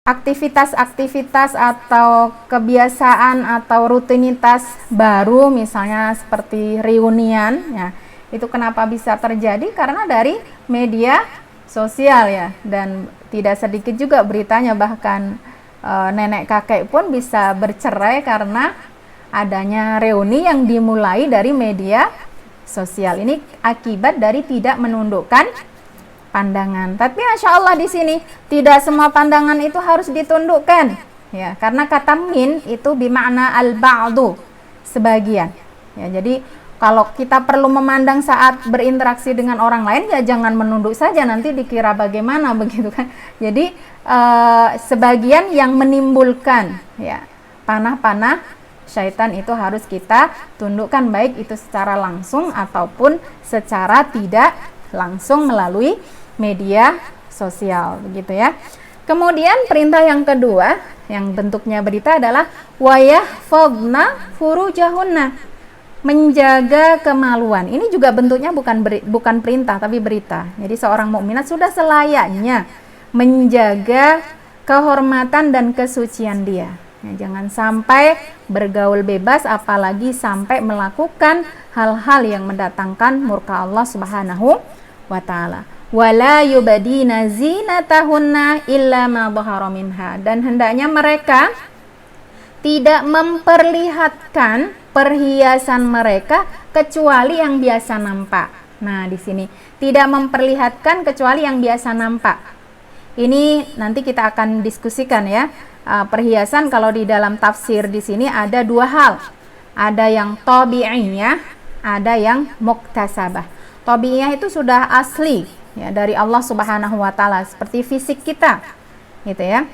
aktivitas-aktivitas atau kebiasaan atau rutinitas baru, misalnya seperti reunian ya, itu kenapa bisa terjadi? Karena dari media sosial ya, dan tidak sedikit juga beritanya, bahkan nenek kakek pun bisa bercerai karena adanya reuni yang dimulai dari media sosial. Ini akibat dari tidak menundukkan pandangan. Tapi Masya Allah di sini tidak semua pandangan itu harus ditundukkan ya, karena kata min itu bermakna al-ba'du, sebagian ya. Jadi kalau kita perlu memandang saat berinteraksi dengan orang lain, ya jangan menunduk saja, nanti dikira bagaimana begitu kan. Jadi sebagian yang menimbulkan ya panah-panah syaitan itu harus kita tundukkan, baik itu secara langsung ataupun secara tidak langsung melalui media sosial begitu ya. Kemudian perintah yang kedua yang bentuknya berita adalah wayahfadna furujahunna, menjaga kemaluan. Ini juga bentuknya bukan perintah tapi berita. Jadi seorang mukminat sudah selayaknya menjaga kehormatan dan kesucian dia. Ya, jangan sampai bergaul bebas, apalagi sampai melakukan hal-hal yang mendatangkan murka Allah Subhanahu wa taala. Wala yubadina zinatahunna illa ma dhahara minha, dan hendaknya mereka tidak memperlihatkan perhiasan mereka kecuali yang biasa nampak. Nah, di sini tidak memperlihatkan kecuali yang biasa nampak. Ini nanti kita akan diskusikan ya. Perhiasan kalau di dalam tafsir di sini ada dua hal. Ada yang tabi'iyah, ada yang muktasabah. Tabi'iyah itu sudah asli ya dari Allah Subhanahu wa taala, seperti fisik kita. Gitu ya.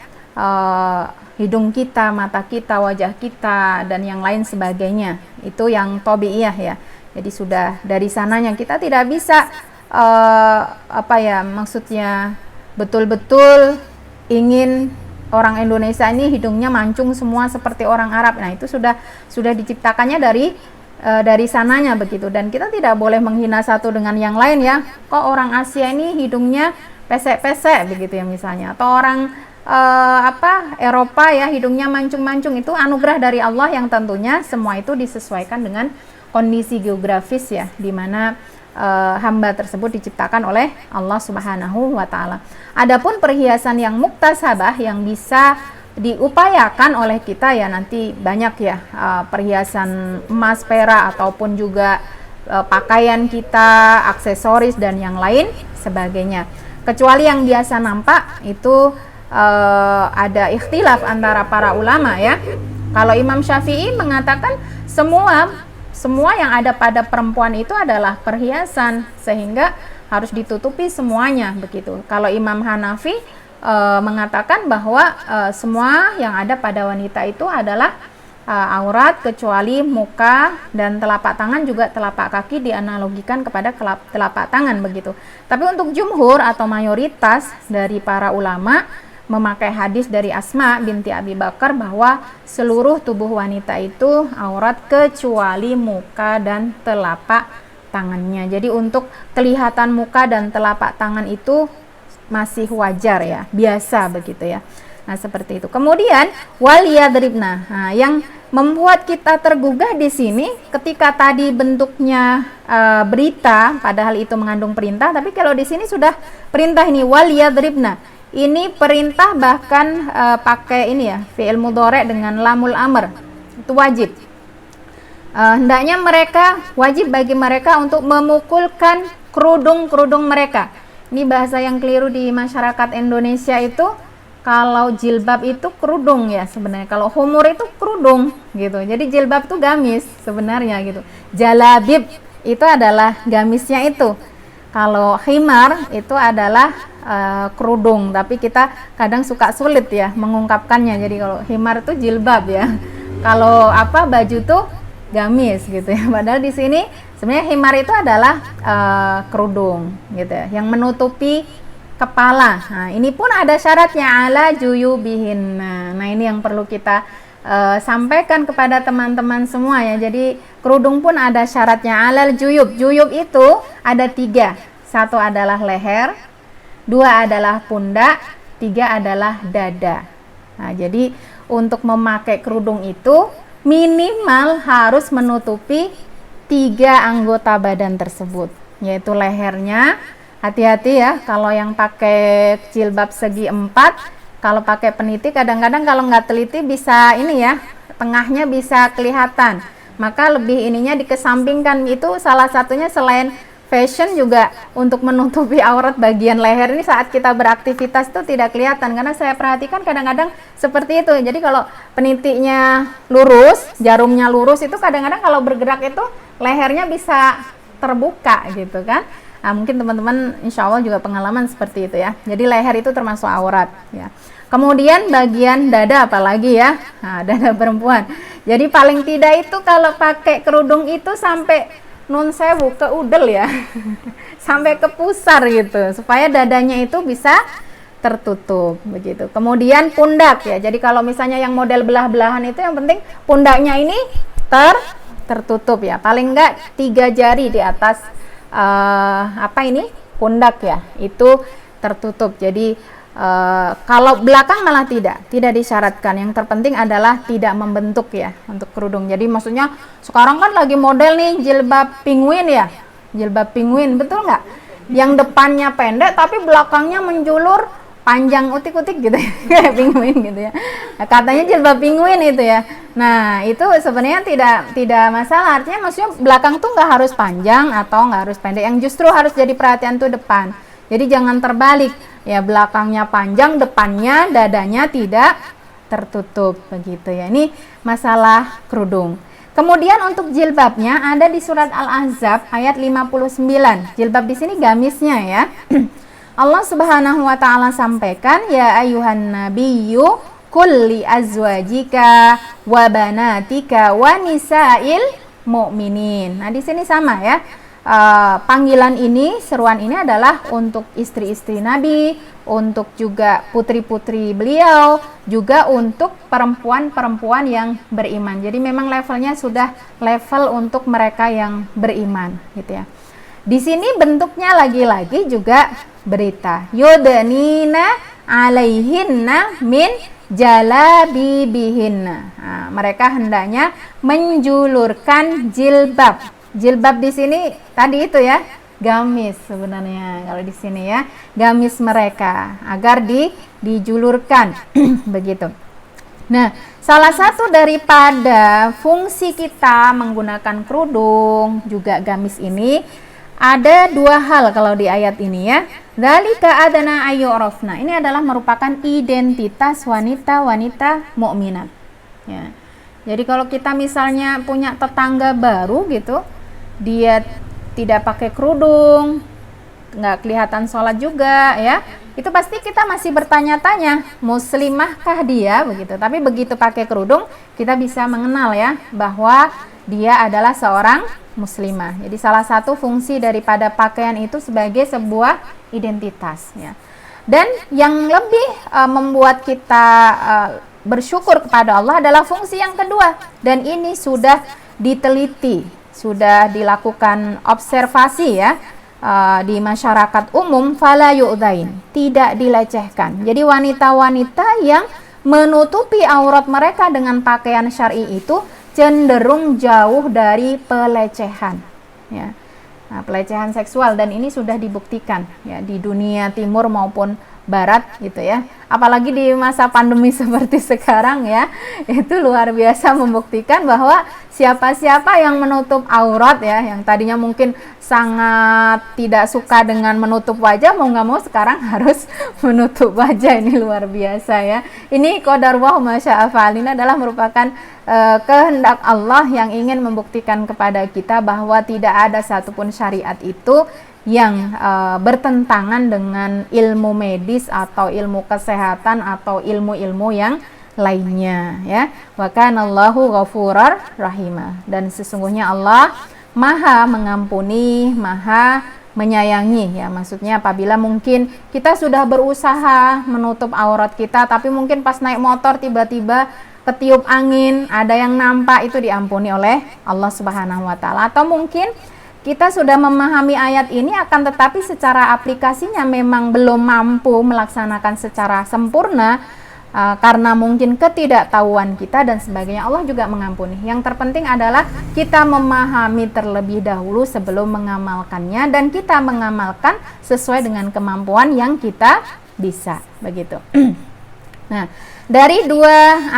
Hidung kita, mata kita, wajah kita, dan yang lain sebagainya, itu yang tabi'iyah ya. Jadi sudah dari sananya, kita tidak bisa maksudnya betul-betul ingin orang Indonesia ini hidungnya mancung semua seperti orang Arab. Nah, itu sudah diciptakannya dari sananya begitu, dan kita tidak boleh menghina satu dengan yang lain ya. Kok orang Asia ini hidungnya pesek-pesek begitu ya misalnya, atau orang Eropa ya hidungnya mancung-mancung. Itu anugerah dari Allah yang tentunya semua itu disesuaikan dengan kondisi geografis ya, di mana hamba tersebut diciptakan oleh Allah Subhanahu wa taala. Adapun perhiasan yang muktasabah yang bisa diupayakan oleh kita ya, nanti banyak ya, perhiasan emas, perak, ataupun juga pakaian kita, aksesoris dan yang lain sebagainya. Kecuali yang biasa nampak itu ada ikhtilaf antara para ulama ya. Kalau Imam Syafi'i mengatakan semua yang ada pada perempuan itu adalah perhiasan, sehingga harus ditutupi semuanya begitu. Kalau Imam Hanafi mengatakan bahwa semua yang ada pada wanita itu adalah aurat, kecuali muka dan telapak tangan, juga telapak kaki dianalogikan kepada telapak tangan begitu. Tapi untuk jumhur atau mayoritas dari para ulama memakai hadis dari Asma binti Abi Bakar bahwa seluruh tubuh wanita itu aurat kecuali muka dan telapak tangannya. Jadi untuk kelihatan muka dan telapak tangan itu masih wajar ya, biasa begitu ya. Nah, seperti itu. Kemudian waliyadribna. Nah, yang membuat kita tergugah di sini ketika tadi bentuknya berita, padahal itu mengandung perintah, tapi kalau di sini sudah perintah ini waliyadribna. Ini perintah, bahkan pakai ini ya, fi'il mudhari' dengan lamul amr. Itu wajib. Hendaknya wajib bagi mereka untuk memukulkan kerudung-kerudung mereka. Ini bahasa yang keliru di masyarakat Indonesia itu, kalau jilbab itu kerudung ya sebenarnya. Kalau humur itu kerudung gitu. Jadi jilbab itu gamis sebenarnya gitu. Jalabib itu adalah gamisnya itu. Kalau khimar itu adalah kerudung, tapi kita kadang suka sulit ya mengungkapkannya. Jadi kalau khimar itu jilbab ya. Kalau baju tuh gamis gitu ya. Padahal di sini sebenarnya khimar itu adalah kerudung gitu ya, yang menutupi kepala. Nah, ini pun ada syaratnya, ala juyubihin. Nah, ini yang perlu kita sampaikan kepada teman-teman semua ya. Jadi kerudung pun ada syaratnya, alal juyub. Juyub itu ada 3. 1 adalah leher, 2 adalah pundak, 3 adalah dada. Nah, jadi untuk memakai kerudung itu minimal harus menutupi 3 anggota badan tersebut, yaitu lehernya. Hati-hati ya, kalau yang pakai jilbab segi 4, kalau pakai peniti kadang-kadang kalau nggak teliti bisa ini ya, tengahnya bisa kelihatan. Maka lebih ininya dikesampingkan, itu salah satunya selain fashion juga untuk menutupi aurat bagian leher ini saat kita beraktivitas itu tidak kelihatan, karena saya perhatikan kadang-kadang seperti itu. Jadi kalau penitinya lurus, jarumnya lurus, itu kadang-kadang kalau bergerak itu lehernya bisa terbuka gitu kan. Nah, mungkin teman-teman insya Allah juga pengalaman seperti itu ya. Jadi leher itu termasuk aurat ya. Kemudian bagian dada apalagi ya, nah, dada perempuan. Jadi paling tidak itu kalau pakai kerudung itu sampai nun sewu ke udel ya, sampai ke pusar gitu, supaya dadanya itu bisa tertutup begitu. Kemudian pundak ya. Jadi kalau misalnya yang model belah-belahan itu yang penting pundaknya ini tertutup ya. Paling enggak 3 jari di atas pundak ya, itu tertutup. Jadi kalau belakang malah tidak disyaratkan. Yang terpenting adalah tidak membentuk ya untuk kerudung. Jadi maksudnya sekarang kan lagi model nih jilbab penguin ya, jilbab penguin, betul nggak? Yang depannya pendek tapi belakangnya menjulur panjang utik-utik gitu ya, kayak penguin gitu ya. Nah, katanya jilbab penguin itu ya. Nah, itu sebenarnya tidak masalah. Artinya maksudnya belakang tuh nggak harus panjang atau nggak harus pendek. Yang justru harus jadi perhatian tuh depan. Jadi jangan terbalik. Ya, belakangnya panjang, depannya dadanya tidak tertutup begitu ya. Ini masalah kerudung. Kemudian untuk jilbabnya ada di surat Al-Ahzab ayat 59. Jilbab di sini gamisnya ya. Allah Subhanahu wa taala sampaikan, ya ayuhan nabiyyu kulli azwajika wa banatika wa nisa'il mu'minin. Nah, di sini sama ya. Panggilan ini, seruan ini adalah untuk istri-istri Nabi, untuk juga putri-putri beliau, juga untuk perempuan-perempuan yang beriman. Jadi memang levelnya sudah level untuk mereka yang beriman gitu ya. Di sini bentuknya lagi-lagi juga berita. Yudnina alaihinna min jalabibihinna. Nah, mereka hendaknya menjulurkan jilbab. Jilbab di sini tadi itu ya, gamis sebenarnya kalau di sini ya, gamis mereka agar dijulurkan begitu. Nah, salah satu daripada fungsi kita menggunakan kerudung juga gamis ini ada 2 hal kalau di ayat ini ya. Dzalika adana ayyurafna. Ini adalah merupakan identitas wanita-wanita mukminat. Ya. Jadi kalau kita misalnya punya tetangga baru gitu, dia tidak pakai kerudung, nggak kelihatan sholat juga ya, itu pasti kita masih bertanya-tanya muslimahkah dia begitu. Tapi begitu pakai kerudung kita bisa mengenal ya bahwa dia adalah seorang muslimah. Jadi salah satu fungsi daripada pakaian itu sebagai sebuah identitas ya. Dan yang lebih membuat kita bersyukur kepada Allah adalah fungsi yang kedua, dan ini sudah diteliti, sudah dilakukan observasi ya di masyarakat umum, fala yu'dain, tidak dilecehkan. Jadi wanita-wanita yang menutupi aurat mereka dengan pakaian syar'i itu cenderung jauh dari pelecehan ya. Nah, pelecehan seksual, dan ini sudah dibuktikan ya di dunia timur maupun barat gitu ya. Apalagi di masa pandemi seperti sekarang ya, itu luar biasa membuktikan bahwa siapa-siapa yang menutup aurat ya, yang tadinya mungkin sangat tidak suka dengan menutup wajah, mau nggak mau sekarang harus menutup wajah. Ini luar biasa ya. Ini qadarullah masya'afal, ini adalah merupakan kehendak Allah yang ingin membuktikan kepada kita bahwa tidak ada satupun syariat itu yang bertentangan dengan ilmu medis atau ilmu kesehatan atau ilmu-ilmu yang lainnya ya. Wa kanallahu ghafurar rahimah, dan sesungguhnya Allah Maha mengampuni, Maha menyayangi ya. Maksudnya apabila mungkin kita sudah berusaha menutup aurat kita, tapi mungkin pas naik motor tiba-tiba ketiup angin, ada yang nampak, itu diampuni oleh Allah Subhanahu wa taala. Atau mungkin kita sudah memahami ayat ini, akan tetapi secara aplikasinya memang belum mampu melaksanakan secara sempurna, karena mungkin ketidaktahuan kita dan sebagainya, Allah juga mengampuni. Yang terpenting adalah kita memahami terlebih dahulu sebelum mengamalkannya, dan kita mengamalkan sesuai dengan kemampuan yang kita bisa, begitu. Nah, dari 2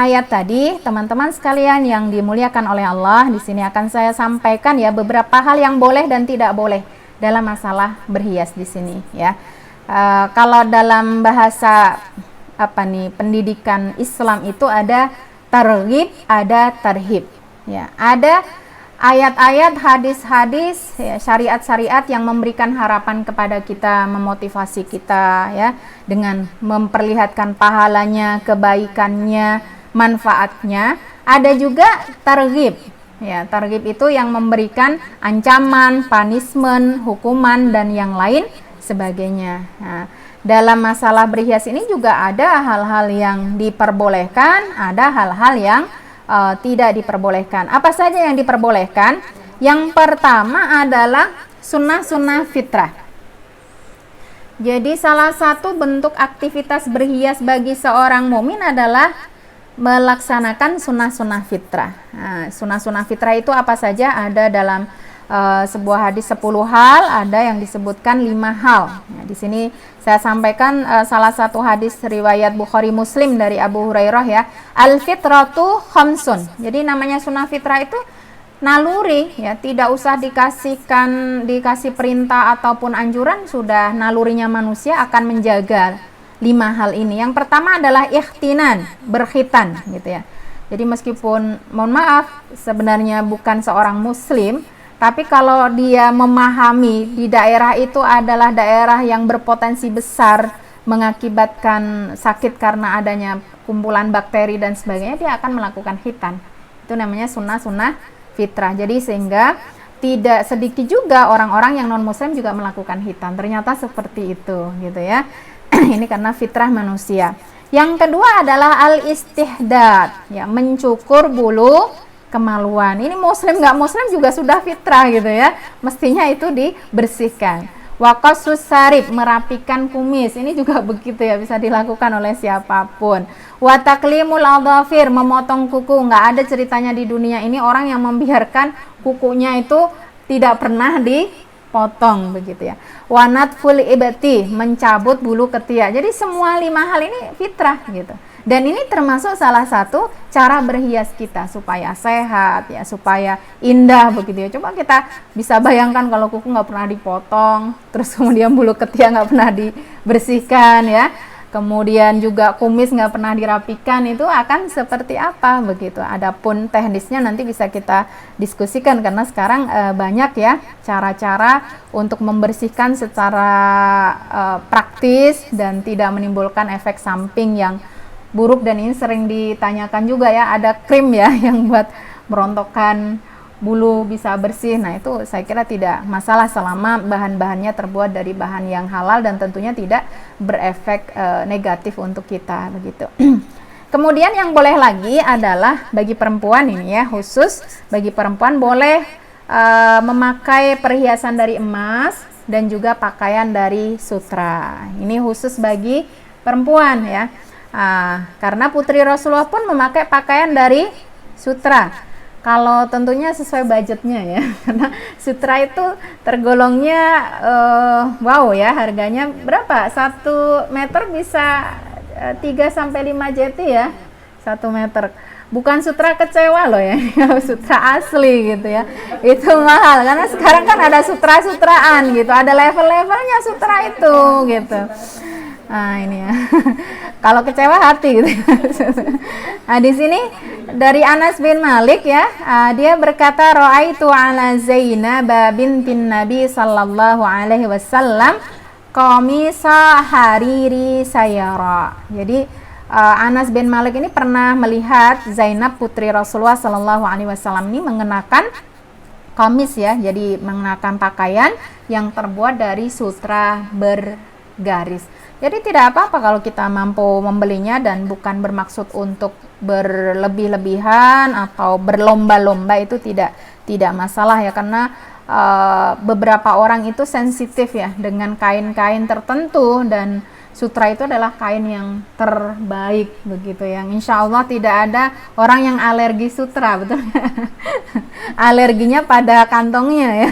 ayat tadi, teman-teman sekalian yang dimuliakan oleh Allah, di sini akan saya sampaikan ya beberapa hal yang boleh dan tidak boleh dalam masalah berhias di sini ya. Kalau dalam bahasa pendidikan Islam itu ada targhib, ada tarhib ya. Ada ayat-ayat, hadis-hadis ya, syariat-syariat yang memberikan harapan kepada kita, memotivasi kita ya, dengan memperlihatkan pahalanya, kebaikannya, manfaatnya. Ada juga targhib ya. Targhib itu yang memberikan ancaman, punishment, hukuman dan yang lain sebagainya. Nah, dalam masalah berhias ini juga ada hal-hal yang diperbolehkan, ada hal-hal yang tidak diperbolehkan. Apa saja yang diperbolehkan? Yang pertama adalah sunnah-sunnah fitrah. Jadi salah satu bentuk aktivitas berhias bagi seorang mukmin adalah melaksanakan sunnah-sunnah fitrah. Nah, sunnah-sunnah fitrah itu apa saja? Ada dalam sebuah hadis 10 hal, ada yang disebutkan 5 hal. Nah, di sini saya sampaikan salah satu hadis riwayat Bukhari Muslim dari Abu Hurairah ya. Al-fitratu khamsun. Jadi namanya sunnah fitrah itu naluri ya, tidak usah dikasih perintah ataupun anjuran, sudah nalurinya manusia akan menjaga 5 hal ini. Yang pertama adalah ikhtinan, berkhitan gitu ya. Jadi meskipun mohon maaf sebenarnya bukan seorang muslim, tapi kalau dia memahami di daerah itu adalah daerah yang berpotensi besar mengakibatkan sakit karena adanya kumpulan bakteri dan sebagainya, dia akan melakukan khitan. Itu namanya sunnah-sunnah fitrah. Jadi sehingga tidak sedikit juga orang-orang yang non-muslim juga melakukan khitan. Ternyata seperti itu gitu ya. Ini karena fitrah manusia. Yang kedua adalah al-istihdad, ya, mencukur bulu kemaluan. Ini muslim nggak muslim juga sudah fitrah gitu ya, mestinya itu dibersihkan. Waqasus sarib, merapikan kumis, ini juga begitu ya, bisa dilakukan oleh siapapun. Wa taklimul adhafir, memotong kuku. Nggak ada ceritanya di dunia ini orang yang membiarkan kukunya itu tidak pernah dipotong begitu ya. Wa natful ibti, mencabut bulu ketiak. Jadi semua 5 hal ini fitrah gitu. Dan ini termasuk salah satu cara berhias kita supaya sehat ya, supaya indah begitu ya. Coba kita bisa bayangkan kalau kuku nggak pernah dipotong, terus kemudian bulu ketiak nggak pernah dibersihkan ya, kemudian juga kumis nggak pernah dirapikan, itu akan seperti apa begitu. Adapun teknisnya nanti bisa kita diskusikan karena sekarang banyak ya cara-cara untuk membersihkan secara praktis dan tidak menimbulkan efek samping yang buruk. Dan ini sering ditanyakan juga ya, ada krim ya yang buat merontokkan bulu bisa bersih. Nah itu saya kira tidak masalah selama bahan-bahannya terbuat dari bahan yang halal dan tentunya tidak berefek negatif untuk kita begitu. Kemudian yang boleh lagi adalah bagi perempuan ini ya, khusus bagi perempuan boleh memakai perhiasan dari emas dan juga pakaian dari sutra. Ini khusus bagi perempuan ya. Karena putri Rasulullah pun memakai pakaian dari sutra. Kalau tentunya sesuai budgetnya ya, karena sutra itu tergolongnya wow ya, harganya berapa? 1 meter bisa 3-5 JT ya, 1 meter. Bukan sutra kecewa loh ya, sutra asli gitu ya, itu mahal. Karena sekarang kan ada sutra-sutraan gitu, ada level-levelnya sutra itu gitu. Nah ini ya, kalau kecewa hati gitu. Nah di sini dari Anas bin Malik ya, dia berkata ra'aitu ala Zainab bintin Nabi sallallahu alaihi wasallam qamisa hariri sayara. Jadi Anas bin Malik ini pernah melihat Zainab putri Rasulullah sallallahu alaihi wasallam ini mengenakan kamis ya, jadi mengenakan pakaian yang terbuat dari sutra bergaris. Jadi tidak apa-apa kalau kita mampu membelinya dan bukan bermaksud untuk berlebih-lebihan atau berlomba-lomba, itu tidak masalah ya, karena beberapa orang itu sensitif ya dengan kain-kain tertentu dan sutra itu adalah kain yang terbaik begitu, yang insya Allah tidak ada orang yang alergi sutra, betul. Alerginya pada kantongnya ya,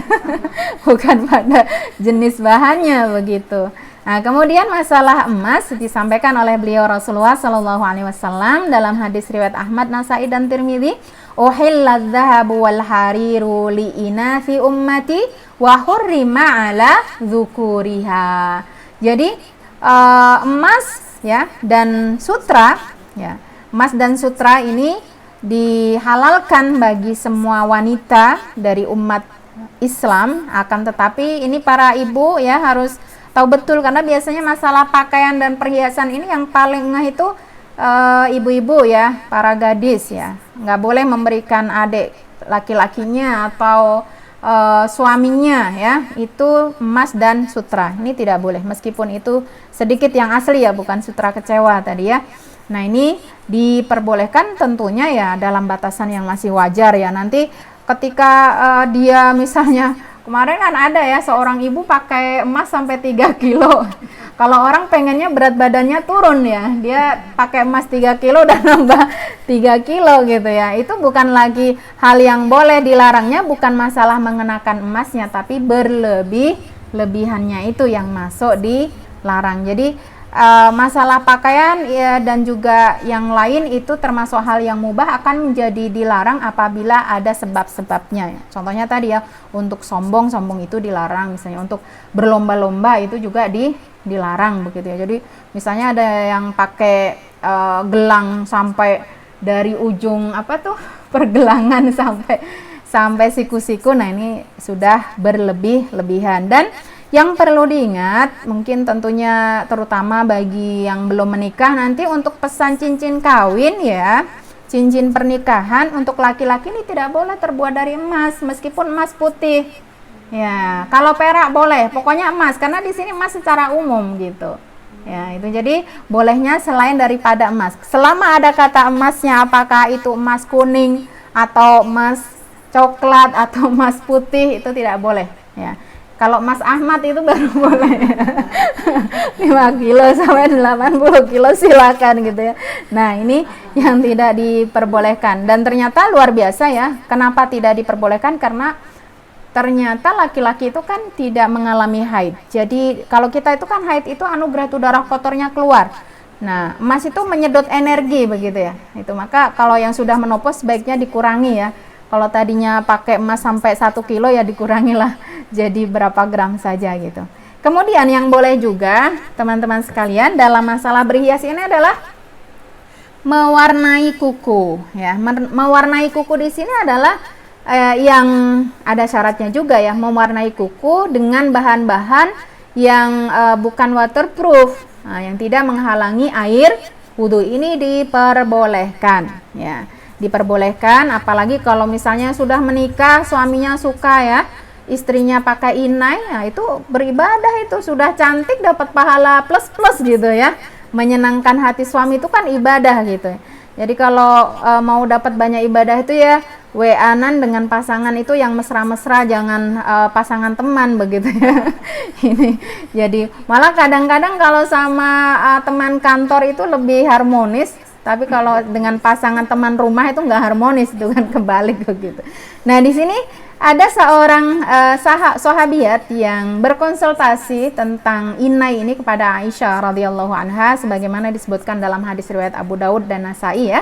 bukan pada jenis bahannya begitu. Nah, kemudian masalah emas disampaikan oleh beliau Rasulullah Shallallahu Alaihi Wasallam dalam hadis riwayat Ahmad, Nasai dan Tirmidzi. Uhillal dzahabu wal hariru li inathi ummati wa hurrima ala dzukuriha. Jadi emas ya dan sutra ya, emas dan sutra ini dihalalkan bagi semua wanita dari umat Islam, akan tetapi ini para ibu ya harus tahu betul, karena biasanya masalah pakaian dan perhiasan ini yang paling ngeh itu ibu-ibu ya, para gadis ya, nggak boleh memberikan adik laki-lakinya atau suaminya ya itu emas dan sutra, ini tidak boleh, meskipun itu sedikit yang asli ya, bukan sutra kecewa tadi ya. Nah, ini diperbolehkan tentunya ya dalam batasan yang masih wajar ya. Nanti ketika dia misalnya, kemarin kan ada ya seorang ibu pakai emas sampai 3 kilo. Kalau orang pengennya berat badannya turun ya, dia pakai emas 3 kilo dan nambah 3 kilo gitu ya. Itu bukan lagi hal yang boleh, dilarangnya bukan masalah mengenakan emasnya, tapi berlebihannya itu yang masuk dilarang. Jadi masalah pakaian ya, dan juga yang lain itu termasuk hal yang mubah akan menjadi dilarang apabila ada sebab-sebabnya ya. Contohnya tadi ya, untuk sombong itu dilarang, misalnya untuk berlomba-lomba itu juga dilarang begitu ya. Jadi misalnya ada yang pakai gelang sampai dari ujung pergelangan sampai siku-siku. Nah, ini sudah berlebihan. Dan yang perlu diingat, mungkin tentunya terutama bagi yang belum menikah, nanti untuk pesan cincin kawin ya, cincin pernikahan untuk laki-laki ini tidak boleh terbuat dari emas, meskipun emas putih. Ya, kalau perak boleh, pokoknya emas, karena di sini emas secara umum gitu. Ya, itu jadi bolehnya selain daripada emas. Selama ada kata emasnya, apakah itu emas kuning atau emas coklat atau emas putih, itu tidak boleh ya. Kalau Mas Ahmad itu baru boleh 5 kilo sampai 80 kilo silakan gitu ya. Nah, ini yang tidak diperbolehkan, dan ternyata luar biasa ya. Kenapa tidak diperbolehkan? Karena ternyata laki-laki itu kan tidak mengalami haid. Jadi kalau kita itu kan haid itu anugerah, itu darah kotornya keluar. Nah, emas itu menyedot energi begitu ya. Itu maka kalau yang sudah menopause sebaiknya dikurangi ya. Kalau tadinya pakai emas sampai 1 kilo ya dikurangilah jadi berapa gram saja gitu. Kemudian yang boleh juga teman-teman sekalian dalam masalah berhias ini adalah mewarnai kuku ya. Mewarnai kuku di sini adalah yang ada syaratnya juga ya, mewarnai kuku dengan bahan-bahan yang bukan waterproof, yang tidak menghalangi air wudhu, ini diperbolehkan ya. Diperbolehkan, apalagi kalau misalnya sudah menikah, suaminya suka ya istrinya pakai inai, nah itu beribadah, itu sudah cantik, dapat pahala plus gitu ya. Menyenangkan hati suami itu kan ibadah gitu. Jadi kalau mau dapat banyak ibadah itu ya WA-an dengan pasangan itu yang mesra-mesra, jangan pasangan teman begitu ya. Ini jadi malah kadang-kadang kalau sama teman kantor itu lebih harmonis. Tapi kalau dengan pasangan teman rumah itu nggak harmonis, itu kan kebalik begitu. Nah, di sini ada seorang sahabiat yang berkonsultasi tentang inai ini kepada Aisyah radhiyallahu anha, sebagaimana disebutkan dalam hadis riwayat Abu Daud dan Nasai ya.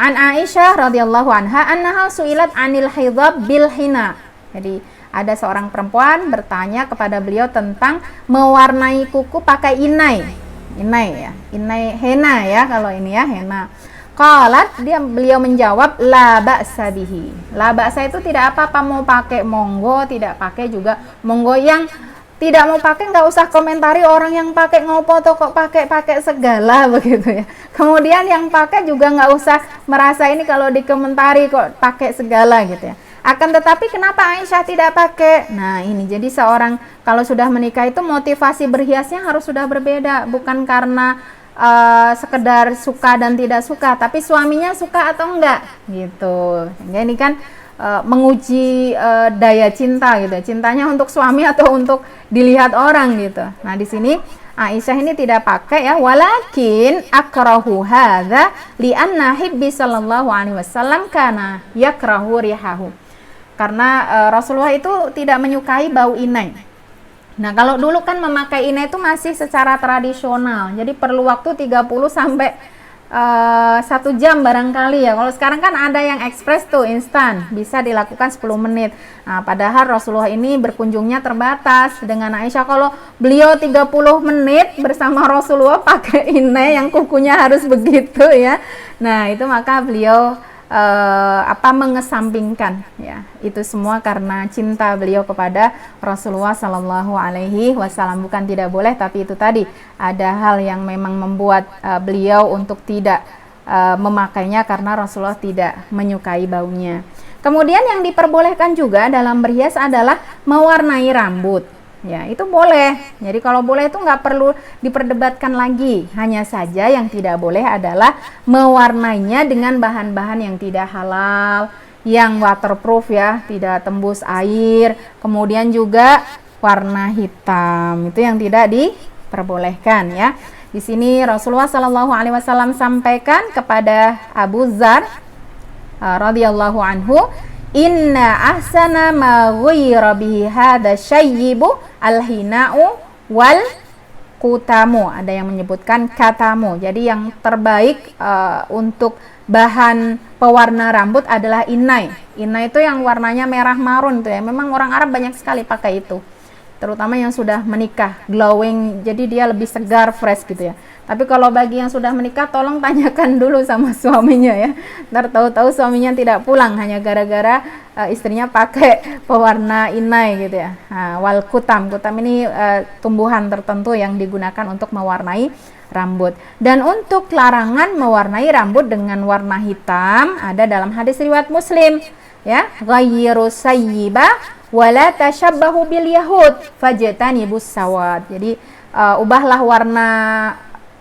An Aisyah radhiyallahu anha annaha su'ilat anil hidab bil hina. Jadi ada seorang perempuan bertanya kepada beliau tentang mewarnai kuku pakai inai ya, inai henna ya, kalau ini ya henna. Qalat, beliau menjawab la ba'sa bihi. La ba'sa itu tidak apa-apa, mau pakai monggo, tidak pakai juga monggo. Yang tidak mau pakai nggak usah komentari orang yang pakai, ngopo toh kok pakai segala begitu ya. Kemudian yang pakai juga nggak usah merasa ini kalau dikomentari kok pakai segala gitu ya. Akan tetapi kenapa Aisyah tidak pakai? Nah, ini jadi seorang kalau sudah menikah itu motivasi berhiasnya harus sudah berbeda, bukan karena sekedar suka dan tidak suka, tapi suaminya suka atau enggak gitu. Sehingga ini kan menguji daya cinta gitu, cintanya untuk suami atau untuk dilihat orang gitu. Nah, di sini Aisyah ini tidak pakai ya, walakin akrahu hadza li'anna hibbi sallallahu alaihi wasallam kana yakrahu rihahu. Karena Rasulullah itu tidak menyukai bau inai. Nah, kalau dulu kan memakai inai itu masih secara tradisional. Jadi perlu waktu 30 sampai 1 jam barangkali ya. Kalau sekarang kan ada yang ekspres tuh, instan, bisa dilakukan 10 menit. Nah, padahal Rasulullah ini berkunjungnya terbatas. Dengan Aisyah, kalau beliau 30 menit bersama Rasulullah pakai inai yang kukunya harus begitu ya. Nah, itu maka beliau mengesampingkan ya. Itu semua karena cinta beliau kepada Rasulullah Sallallahu Alaihi Wasallam. Bukan tidak boleh, tapi itu tadi ada hal yang memang membuat beliau untuk tidak memakainya karena Rasulullah tidak menyukai baunya. Kemudian yang diperbolehkan juga dalam berhias adalah mewarnai rambut. Ya, itu boleh. Jadi kalau boleh itu nggak perlu diperdebatkan lagi. Hanya saja yang tidak boleh adalah mewarnainya dengan bahan-bahan yang tidak halal, yang waterproof ya, tidak tembus air. Kemudian juga warna hitam. Itu yang tidak diperbolehkan ya. Di sini Rasulullah Shallallahu Alaihi Wasallam sampaikan kepada Abu Dzar radhiyallahu anhu, inna ahsana ma ghayra bihi hadza syayyibu alhina'u wal kutamu. Ada yang menyebutkan katamu. Jadi yang terbaik untuk bahan pewarna rambut adalah inai. Inai itu yang warnanya merah marun tuh ya. Memang orang Arab banyak sekali pakai itu. Terutama yang sudah menikah, glowing, jadi dia lebih segar, fresh gitu ya. Tapi kalau bagi yang sudah menikah, tolong tanyakan dulu sama suaminya ya. Ntar tahu-tahu suaminya tidak pulang hanya gara-gara istrinya pakai pewarna inai gitu ya. Nah, wal kutam ini tumbuhan tertentu yang digunakan untuk mewarnai rambut. Dan untuk larangan mewarnai rambut dengan warna hitam ada dalam hadis riwayat Muslim ya, ghayyiru sayyiba wala tashabbahu bil yahud fajtanibus sawad. Jadi ubahlah warna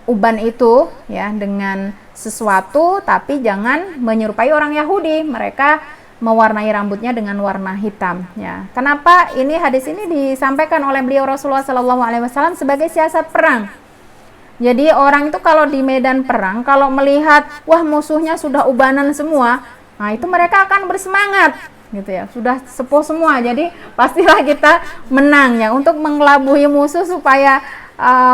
uban itu ya dengan sesuatu, tapi jangan menyerupai orang Yahudi. Mereka mewarnai rambutnya dengan warna hitam ya. Kenapa ini hadis ini disampaikan oleh beliau Rasulullah Shallallahu Alaihi Wasallam sebagai siasat perang. Jadi orang itu kalau di medan perang, kalau melihat wah musuhnya sudah ubanan semua, nah itu mereka akan bersemangat gitu ya, sudah sepuh semua, jadi pastilah kita menang ya, untuk mengelabui musuh supaya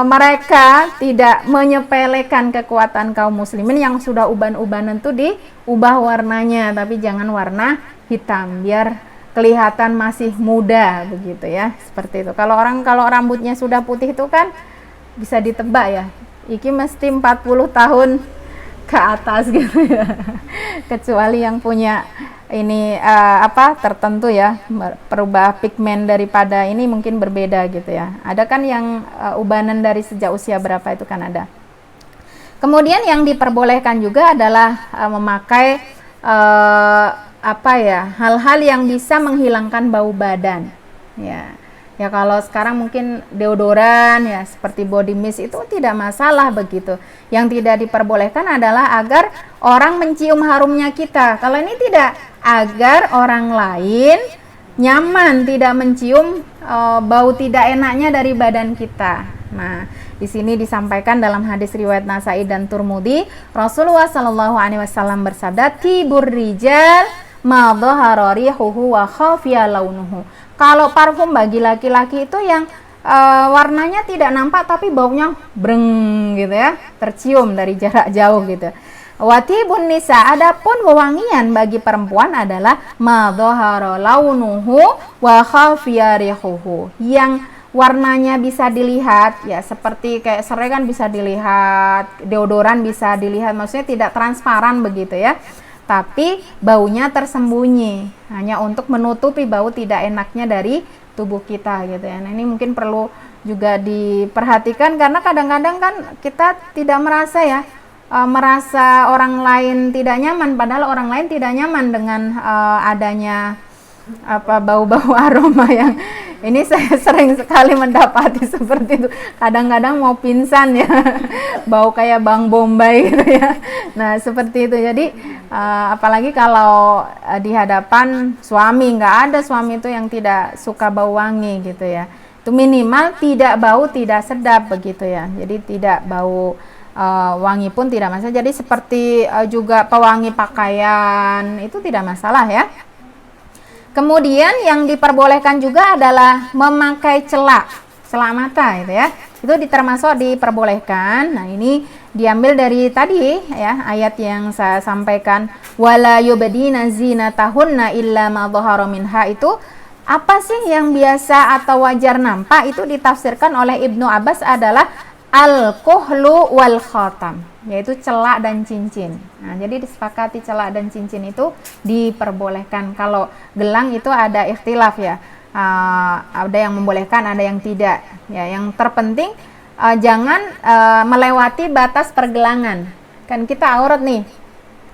mereka tidak menyepelekan kekuatan kaum muslimin yang sudah uban-ubanan tuh diubah warnanya, tapi jangan warna hitam biar kelihatan masih muda begitu ya, seperti itu. Kalau rambutnya sudah putih itu kan bisa ditebak ya, iki mesti 40 tahun ke atas gitu ya. Kecuali yang punya ini tertentu ya, perubah pigmen daripada ini mungkin berbeda gitu ya. Ada kan yang ubanan dari sejak usia berapa itu kan ada. Kemudian yang diperbolehkan juga adalah memakai hal-hal yang bisa menghilangkan bau badan ya. Ya kalau sekarang mungkin deodoran ya seperti body mist itu tidak masalah begitu. Yang tidak diperbolehkan adalah agar orang mencium harumnya kita. Kalau ini tidak, agar orang lain nyaman tidak mencium bau tidak enaknya dari badan kita. Nah, di sini disampaikan dalam hadis riwayat Nasai dan Turmudi, Rasulullah Shallallahu Alaihi Wasallam bersabda, tibur rijal ma dhahara rihuhu wa khafiya launuhu. Kalau parfum bagi laki-laki itu yang warnanya tidak nampak tapi baunya breng gitu ya, tercium dari jarak jauh gitu. Watibun nisa, adapun wewangian bagi perempuan adalah ma dhahara launuhu wa khafiya rihuhu, yang warnanya bisa dilihat ya, seperti kayak serai kan bisa dilihat, deodoran bisa dilihat, maksudnya tidak transparan begitu ya, tapi baunya tersembunyi hanya untuk menutupi bau tidak enaknya dari tubuh kita gitu ya. Nah, ini mungkin perlu juga diperhatikan karena kadang-kadang kan kita tidak merasa ya, merasa orang lain tidak nyaman, padahal orang lain tidak nyaman dengan adanya bau-bau aroma yang ini saya sering sekali mendapati seperti itu. Kadang-kadang mau pingsan ya, bau kayak Bang Bombay gitu ya. Nah seperti itu. Jadi apalagi kalau di hadapan suami, nggak ada suami itu yang tidak suka bau wangi gitu ya. Itu Itu minimal tidak bau, tidak sedap begitu ya. Jadi tidak bau, wangi pun tidak masalah. Jadi seperti juga pewangi pakaian itu tidak masalah ya. Kemudian yang diperbolehkan juga adalah memakai celak mata itu ya. Itu termasuk diperbolehkan. Nah, ini diambil dari tadi ya, ayat yang saya sampaikan, wala yubdina zinatahunna illa ma dhahara minha. Itu apa sih yang biasa atau wajar nampak? Itu ditafsirkan oleh Ibnu Abbas adalah al-kuhlu wal khatam, yaitu celak dan cincin. Nah, jadi disepakati celak dan cincin itu diperbolehkan. Kalau gelang itu ada ikhtilaf ya. Ada yang membolehkan, ada yang tidak. Ya, yang terpenting jangan melewati batas pergelangan. Kan kita aurat nih,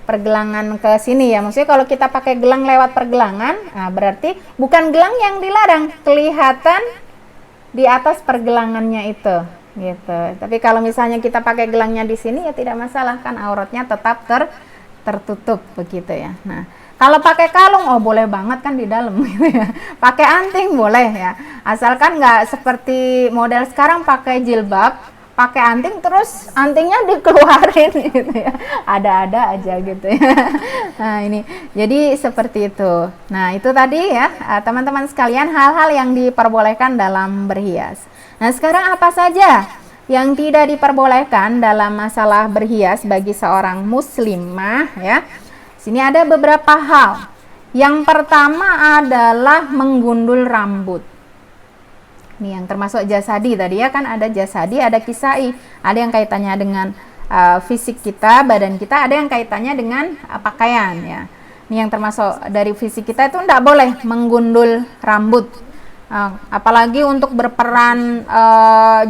pergelangan ke sini ya. Maksudnya kalau kita pakai gelang lewat pergelangan, nah berarti bukan gelang yang dilarang, kelihatan di atas pergelangannya itu, gitu. Tapi kalau misalnya kita pakai gelangnya di sini ya tidak masalah, kan auratnya tetap tertutup begitu ya. Nah, kalau pakai kalung, oh boleh banget kan di dalam gitu ya. Pakai anting boleh ya, asalkan nggak seperti model sekarang pakai jilbab, pakai anting terus antingnya dikeluarin gitu ya. Ada-ada aja gitu ya. Nah ini, jadi seperti itu. Nah itu tadi ya teman-teman sekalian, hal-hal yang diperbolehkan dalam berhias. Nah sekarang apa saja yang tidak diperbolehkan dalam masalah berhias bagi seorang muslimah ya? Sini ada beberapa hal. Yang pertama adalah menggundul rambut. Ini yang termasuk jasadi tadi ya, kan ada jasadi, ada kisai. Ada yang kaitannya dengan fisik kita, badan kita, ada yang kaitannya dengan pakaian ya. Ini yang termasuk dari fisik kita itu tidak boleh menggundul rambut. Apalagi untuk berperan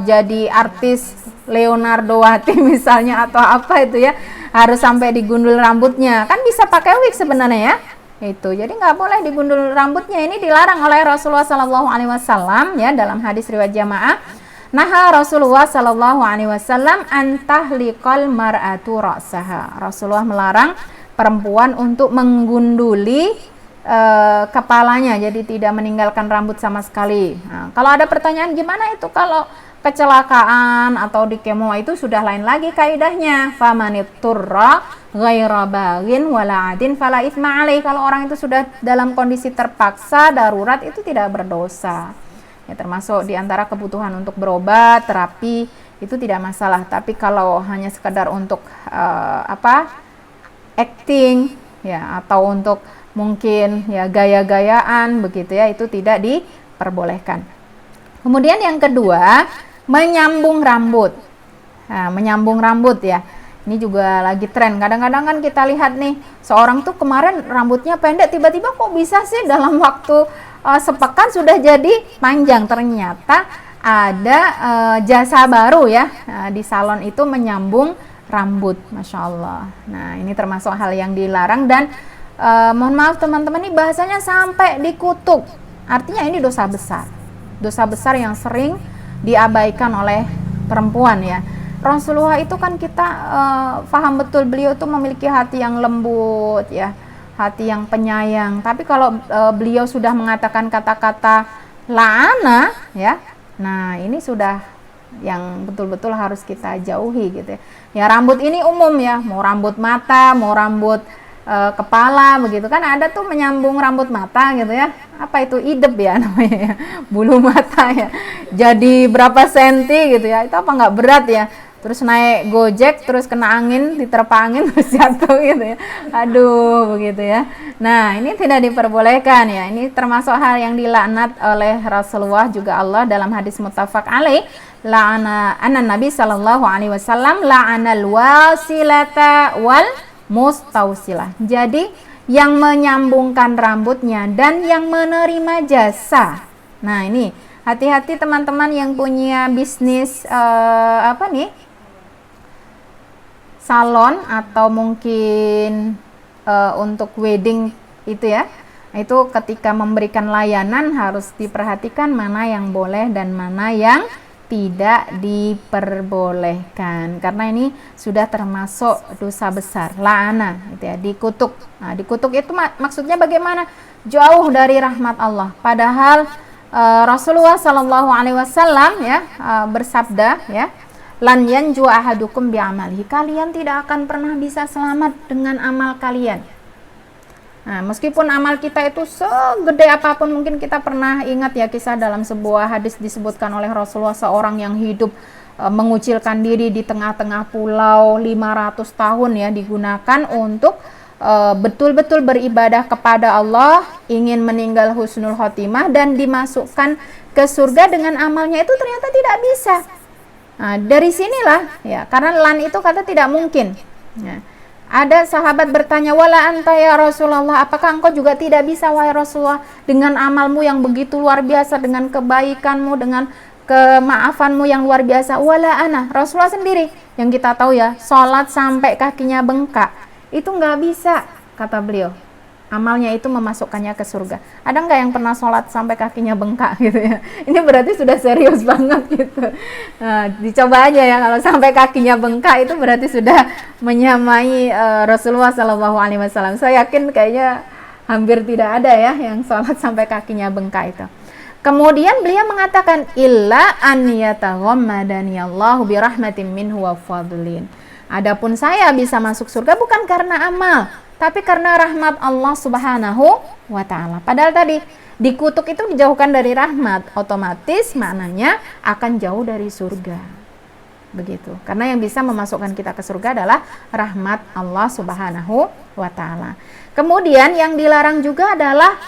jadi artis Leonardo-wati misalnya atau apa itu ya, harus sampai digundul rambutnya. Kan bisa pakai wig sebenarnya ya. Itu. Jadi nggak boleh digundul rambutnya. Ini dilarang oleh Rasulullah Sallallahu Alaihi Wasallam ya, dalam hadis riwayat jamaah. Naha Rasulullah Sallallahu Alaihi Wasallam antahliqal mar'atu ra'saha. Rasulullah melarang perempuan untuk menggunduli kepalanya, jadi tidak meninggalkan rambut sama sekali. Nah, kalau ada pertanyaan gimana itu kalau kecelakaan atau di kemo, itu sudah lain lagi kaidahnya. Famanitturra ghaira baghin wala adin fala itsma alaih. Kalau orang itu sudah dalam kondisi terpaksa darurat, itu tidak berdosa. Ya, termasuk di antara kebutuhan untuk berobat, terapi, itu tidak masalah. Tapi kalau hanya sekedar untuk acting ya, atau untuk mungkin ya gaya-gayaan begitu ya, itu tidak diperbolehkan. Kemudian yang kedua, menyambung rambut. Nah, menyambung rambut ya, ini juga lagi tren. Kadang-kadang kan kita lihat nih, seorang tuh kemarin rambutnya pendek, tiba-tiba kok bisa sih dalam waktu sepekan sudah jadi panjang. Ternyata ada jasa baru ya, di salon itu menyambung rambut, Masya Allah. Nah ini termasuk hal yang dilarang, dan mohon maaf teman-teman, ini bahasanya sampai dikutuk. Artinya ini dosa besar. Dosa besar yang sering diabaikan oleh perempuan ya. Rasulullah itu kan kita paham betul, beliau itu memiliki hati yang lembut ya, hati yang penyayang. Tapi kalau beliau sudah mengatakan kata-kata la'ana ya, nah ini sudah yang betul-betul harus kita jauhi gitu ya. Ya rambut ini umum ya, mau rambut mata, mau rambut kepala begitu kan, ada tuh menyambung rambut mata gitu ya, apa itu, idep ya namanya ya, bulu mata ya, jadi berapa senti gitu ya, itu apa nggak berat ya, terus naik Gojek terus kena angin, diterpa angin terus jatuh gitu ya, aduh begitu ya. Nah ini tidak diperbolehkan ya, ini termasuk hal yang dilaknat oleh Rasulullah juga Allah dalam hadis muttafaq alaih. La'ana anan Nabi sallallahu alaihi wasallam la'anal wasilata wal mustausilah. Jadi yang menyambungkan rambutnya dan yang menerima jasa. Nah ini hati-hati teman-teman yang punya bisnis salon atau mungkin untuk wedding itu ya. Itu ketika memberikan layanan harus diperhatikan mana yang boleh dan mana yang tidak diperbolehkan, karena ini sudah termasuk dosa besar, la'ana gitu ya, dikutuk. Nah, dikutuk itu maksudnya bagaimana? Jauh dari rahmat Allah. Padahal Rasulullah Shallallahu Alaihi Wasallam ya bersabda ya, lan yanju ahadukum bi amalihi, kalian tidak akan pernah bisa selamat dengan amal kalian. Nah, meskipun amal kita itu segede apapun, mungkin kita pernah ingat ya kisah dalam sebuah hadis disebutkan oleh Rasulullah, seorang yang hidup mengucilkan diri di tengah-tengah pulau 500 tahun ya, digunakan untuk betul-betul beribadah kepada Allah, ingin meninggal husnul khotimah dan dimasukkan ke surga dengan amalnya itu ternyata tidak bisa. Nah, dari sinilah ya, karena lan itu kata tidak mungkin ya. Ada sahabat bertanya, wala anta ya Rasulullah, apakah engkau juga tidak bisa wahai Rasulullah, dengan amalmu yang begitu luar biasa, dengan kebaikanmu, dengan kemaafanmu yang luar biasa. Wala ana, Rasulullah sendiri yang kita tahu ya, sholat sampai kakinya bengkak itu nggak bisa, kata beliau. Amalnya itu memasukkannya ke surga. Ada nggak yang pernah sholat sampai kakinya bengkak gitu ya? Ini berarti sudah serius banget gitu. Nah, dicoba aja ya, kalau sampai kakinya bengkak itu berarti sudah menyamai Rasulullah Shallallahu Alaihi Wasallam. Saya yakin kayaknya hampir tidak ada ya yang sholat sampai kakinya bengkak itu. Kemudian beliau mengatakan, illa an yataghammadani Allahu bi rahmatin minhu wa fadlin. Adapun saya bisa masuk surga bukan karena amal, tapi karena rahmat Allah Subhanahu wa Ta'ala. Padahal tadi dikutuk itu dijauhkan dari rahmat, otomatis maknanya akan jauh dari surga. Begitu. Karena yang bisa memasukkan kita ke surga adalah rahmat Allah Subhanahu wa Ta'ala. Kemudian yang dilarang juga adalah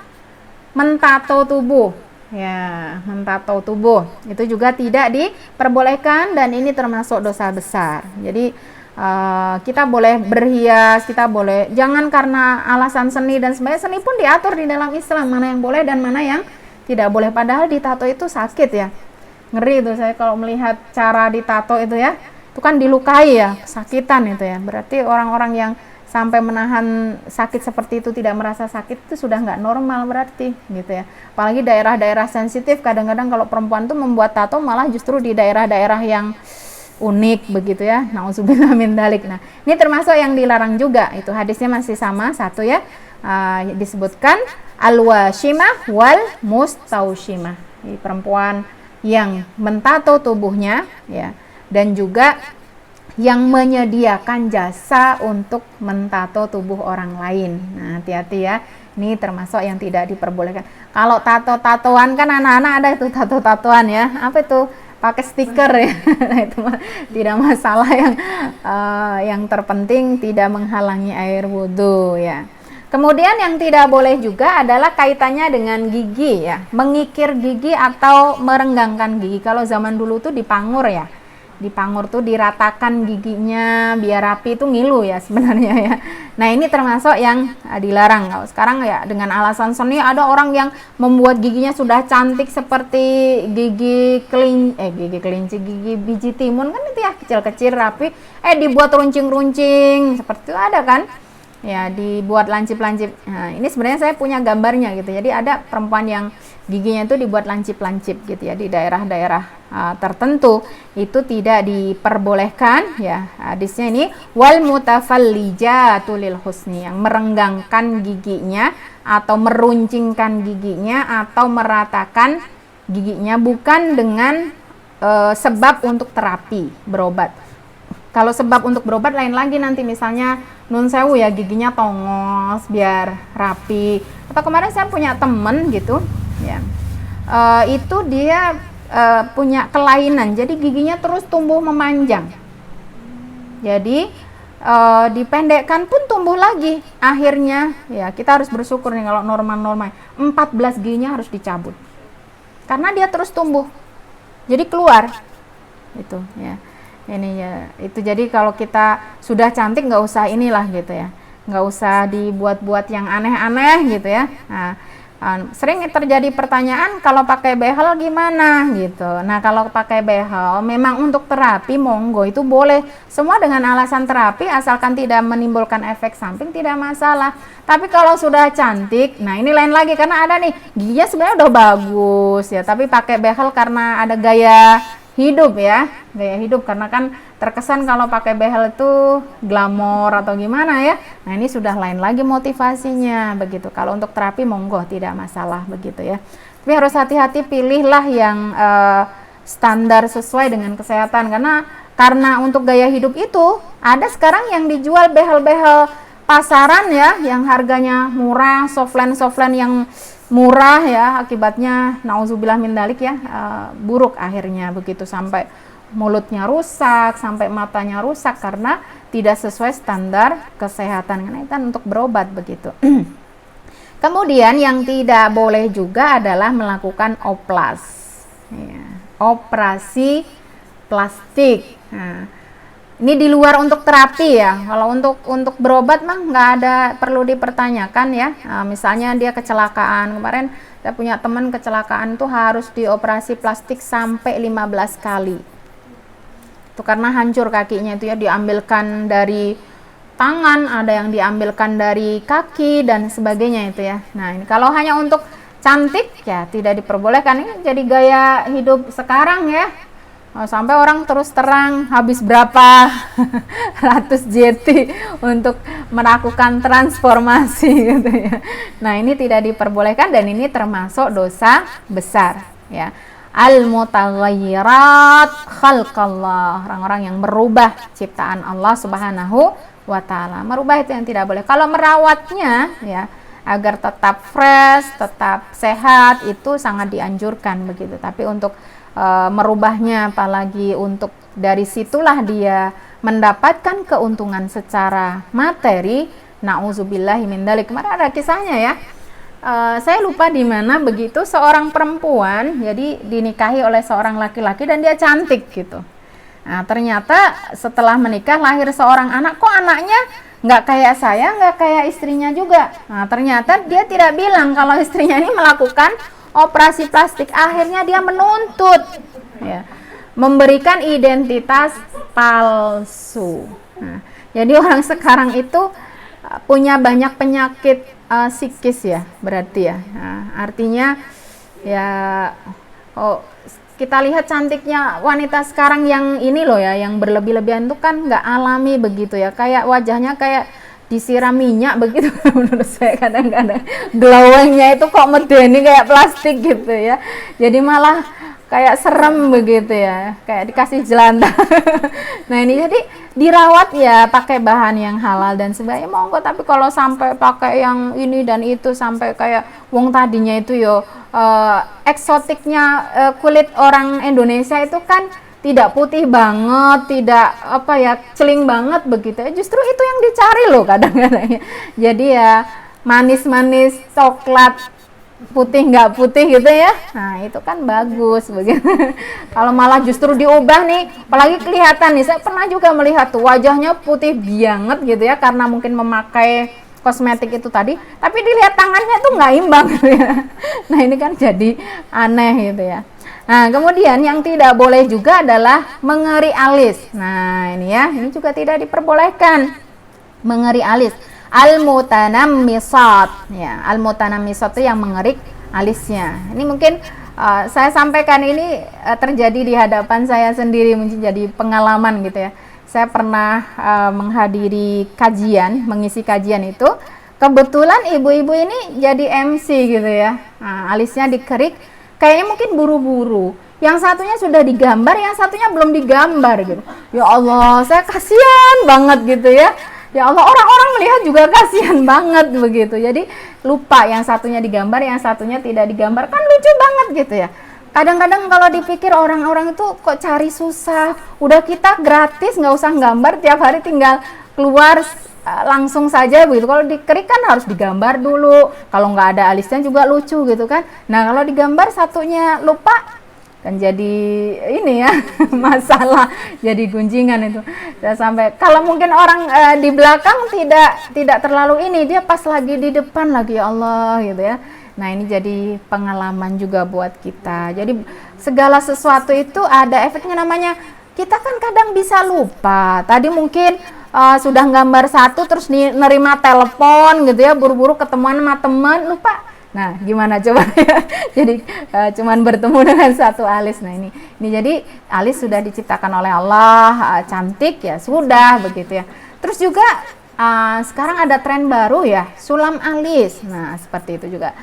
mentato tubuh. Ya, mentato tubuh itu juga tidak diperbolehkan dan ini termasuk dosa besar. Jadi kita boleh berhias, kita boleh, jangan karena alasan seni dan sebagainya. Seni pun diatur di dalam Islam, mana yang boleh dan mana yang tidak boleh. Padahal ditato itu sakit ya, ngeri itu saya kalau melihat cara ditato itu ya, itu kan dilukai ya, kesakitan itu ya. Berarti orang-orang yang sampai menahan sakit seperti itu tidak merasa sakit itu sudah nggak normal berarti gitu ya. Apalagi daerah-daerah sensitif, kadang-kadang kalau perempuan tuh membuat tato malah justru di daerah-daerah yang unik begitu ya. Nauzubillah min dzalik. Nah, ini termasuk yang dilarang juga. Itu hadisnya masih sama satu ya. Disebutkan al-washimah wal mustaushimah. Jadi perempuan yang mentato tubuhnya ya, dan juga yang menyediakan jasa untuk mentato tubuh orang lain. Nah, hati-hati ya. Ini termasuk yang tidak diperbolehkan. Kalau tato-tatoan kan anak-anak ada itu tato-tatoan ya. Apa itu? Pakai stiker ya. Nah, itu tidak masalah, yang terpenting tidak menghalangi air wudhu ya. Kemudian yang tidak boleh juga adalah kaitannya dengan gigi ya, mengikir gigi atau merenggangkan gigi. Kalau zaman dulu tuh dipangur ya, dipangur tuh diratakan giginya biar rapi, itu ngilu ya sebenarnya ya. Nah, ini termasuk yang dilarang. Kalau sekarang ya dengan alasan seni, ada orang yang membuat giginya sudah cantik seperti gigi kelinci, gigi biji timun kan itu ya, kecil-kecil rapi, dibuat runcing-runcing seperti itu ada kan ya, dibuat lancip-lancip. Nah, ini sebenarnya saya punya gambarnya gitu. Jadi ada perempuan yang giginya itu dibuat lancip-lancip gitu ya, di daerah-daerah tertentu itu tidak diperbolehkan ya. Hadisnya ini wal mutafallijatu lil husni, yang merenggangkan giginya atau meruncingkan giginya atau meratakan giginya bukan dengan sebab untuk terapi berobat. Kalau sebab untuk berobat lain lagi, nanti misalnya nun sewu ya, giginya tongos biar rapi. Atau kemarin saya punya temen gitu ya, itu dia punya kelainan, jadi giginya terus tumbuh memanjang. Jadi dipendekkan pun tumbuh lagi. Akhirnya ya kita harus bersyukur nih kalau normal-normal 14 giginya harus dicabut. Karena dia terus tumbuh. Jadi keluar. Itu ya. Ini ya, itu jadi kalau kita sudah cantik nggak usah inilah gitu ya, nggak usah dibuat-buat yang aneh-aneh gitu ya. Nah, sering terjadi pertanyaan kalau pakai behel gimana gitu. Nah, kalau pakai behel memang untuk terapi, monggo itu boleh semua dengan alasan terapi, asalkan tidak menimbulkan efek samping tidak masalah. Tapi kalau sudah cantik, nah ini lain lagi, karena ada nih giginya sebenarnya udah bagus ya, tapi pakai behel karena ada gaya hidup ya, gaya hidup, karena kan terkesan kalau pakai behel itu glamor atau gimana ya. Nah, ini sudah lain lagi motivasinya begitu. Kalau untuk terapi monggo tidak masalah begitu ya. Tapi harus hati-hati, pilihlah yang standar sesuai dengan kesehatan, karena untuk gaya hidup itu ada sekarang yang dijual behel-behel pasaran ya, yang harganya murah, softline yang murah ya, akibatnya nauzubillah min dzalik ya, buruk akhirnya begitu, sampai mulutnya rusak, sampai matanya rusak karena tidak sesuai standar kesehatan, karena itu untuk berobat begitu. Kemudian yang tidak boleh juga adalah melakukan oplas ya, operasi plastik. Nah, ini di luar untuk terapi ya. Kalau untuk berobat mah nggak ada perlu dipertanyakan ya. Misalnya dia kecelakaan, kemarin saya punya teman kecelakaan tuh harus dioperasi plastik sampai 15 kali. Itu karena hancur kakinya itu ya, diambilkan dari tangan, ada yang diambilkan dari kaki dan sebagainya itu ya. Nah, ini kalau hanya untuk cantik ya tidak diperbolehkan. Ini jadi gaya hidup sekarang ya. Sampai orang terus terang habis berapa ratus JT untuk melakukan transformasi gitu ya. Nah, ini tidak diperbolehkan dan ini termasuk dosa besar ya. Al-mutaghayyirat khalqallah, orang-orang yang merubah ciptaan Allah Subhanahu wa taala. Merubah itu yang tidak boleh. Kalau merawatnya ya agar tetap fresh, tetap sehat, itu sangat dianjurkan begitu. Tapi untuk merubahnya, apalagi untuk dari situlah dia mendapatkan keuntungan secara materi, nauzubillahi min dzalik. Kemarin ada kisahnya ya. Saya lupa di mana begitu, seorang perempuan jadi dinikahi oleh seorang laki-laki dan dia cantik gitu. Nah, ternyata setelah menikah lahir seorang anak, kok anaknya nggak kayak saya, nggak kayak istrinya juga. Nah, ternyata dia tidak bilang kalau istrinya ini melakukan operasi plastik. Akhirnya dia menuntut ya, memberikan identitas palsu. Nah, jadi orang sekarang itu punya banyak penyakit psikis ya, berarti ya. Nah, artinya ya, kita lihat cantiknya wanita sekarang yang ini loh ya, yang berlebih-lebihan itu kan nggak alami begitu ya, kayak wajahnya kayak disiram minyak begitu. Menurut saya kadang-kadang glowingnya itu kok medeni kayak plastik gitu ya, jadi malah kayak serem begitu ya, kayak dikasih jelantah. Nah, ini jadi dirawat ya pakai bahan yang halal dan sebagainya monggo, tapi kalau sampai pakai yang ini dan itu sampai kayak wong tadinya itu yo eksotiknya kulit orang Indonesia itu kan tidak putih banget, tidak apa ya, celing banget begitu ya. Justru itu yang dicari loh kadang-kadang. Jadi ya manis-manis, coklat, putih nggak putih gitu ya. Nah, itu kan bagus begitu. Kalau malah justru diubah nih, apalagi kelihatan nih, saya pernah juga melihat tuh wajahnya putih banget gitu ya, karena mungkin memakai kosmetik itu tadi, tapi dilihat tangannya tuh nggak imbang gitu ya. Nah, ini kan jadi aneh gitu ya. Nah, kemudian yang tidak boleh juga adalah mengeri alis. Nah, ini ya, ini juga tidak diperbolehkan. Mengeri alis. Al-mutanammisat. Ya, al-mutanammisat itu yang mengerik alisnya. Ini mungkin saya sampaikan ini terjadi di hadapan saya sendiri, menjadi pengalaman gitu ya. Saya pernah menghadiri kajian, mengisi kajian itu. Kebetulan ibu-ibu ini jadi MC gitu ya. Nah, alisnya dikerik, kayaknya mungkin buru-buru. Yang satunya sudah digambar, yang satunya belum digambar gitu. Ya Allah, saya kasihan banget gitu ya. Ya Allah, orang-orang melihat juga kasihan banget begitu. Jadi lupa yang satunya digambar, yang satunya tidak digambar. Kan lucu banget gitu ya. Kadang-kadang kalau dipikir orang-orang itu kok cari susah. Udah kita gratis, nggak usah gambar, tiap hari tinggal keluar langsung saja begitu. Kalau dikerik kan harus digambar dulu. Kalau nggak ada alisnya juga lucu gitu kan. Nah, kalau digambar satunya lupa, kan jadi ini ya masalah, jadi gunjingan itu. Sampai kalau mungkin orang di belakang tidak terlalu ini, dia pas lagi di depan lagi, ya Allah gitu ya. Nah, ini jadi pengalaman juga buat kita. Jadi segala sesuatu itu ada efeknya, namanya kita kan kadang bisa lupa. Tadi mungkin sudah gambar satu terus nerima telepon gitu ya, buru-buru ketemuan sama teman, lupa. Nah, gimana coba ya? Jadi cuman bertemu dengan satu alis. Nah, ini jadi alis sudah diciptakan oleh Allah, cantik ya, sudah begitu ya. Terus juga sekarang ada tren baru ya, sulam alis. Nah, seperti itu juga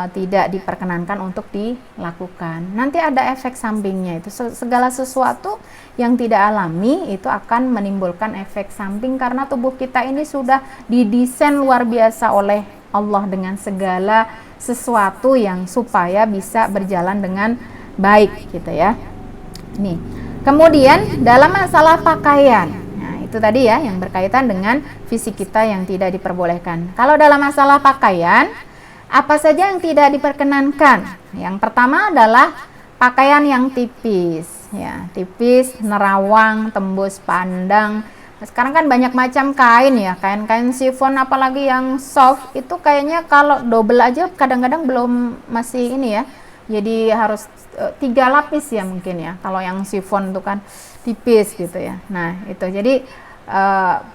tidak diperkenankan untuk dilakukan. Nanti ada efek sampingnya, itu segala sesuatu yang tidak alami itu akan menimbulkan efek samping karena tubuh kita ini sudah didesain luar biasa oleh Allah dengan segala sesuatu yang supaya bisa berjalan dengan baik gitu ya. Nih, kemudian dalam masalah pakaian, nah itu tadi ya yang berkaitan dengan fisik kita yang tidak diperbolehkan. Kalau dalam masalah pakaian, apa saja yang tidak diperkenankan? Yang pertama adalah pakaian yang tipis, ya, tipis, nerawang, tembus pandang. Sekarang kan banyak macam kain ya, kain-kain chiffon apalagi yang soft itu kayaknya kalau double aja kadang-kadang belum masih ini ya. Jadi harus 3 lapis ya mungkin ya. Kalau yang chiffon itu kan tipis gitu ya. Nah, itu jadi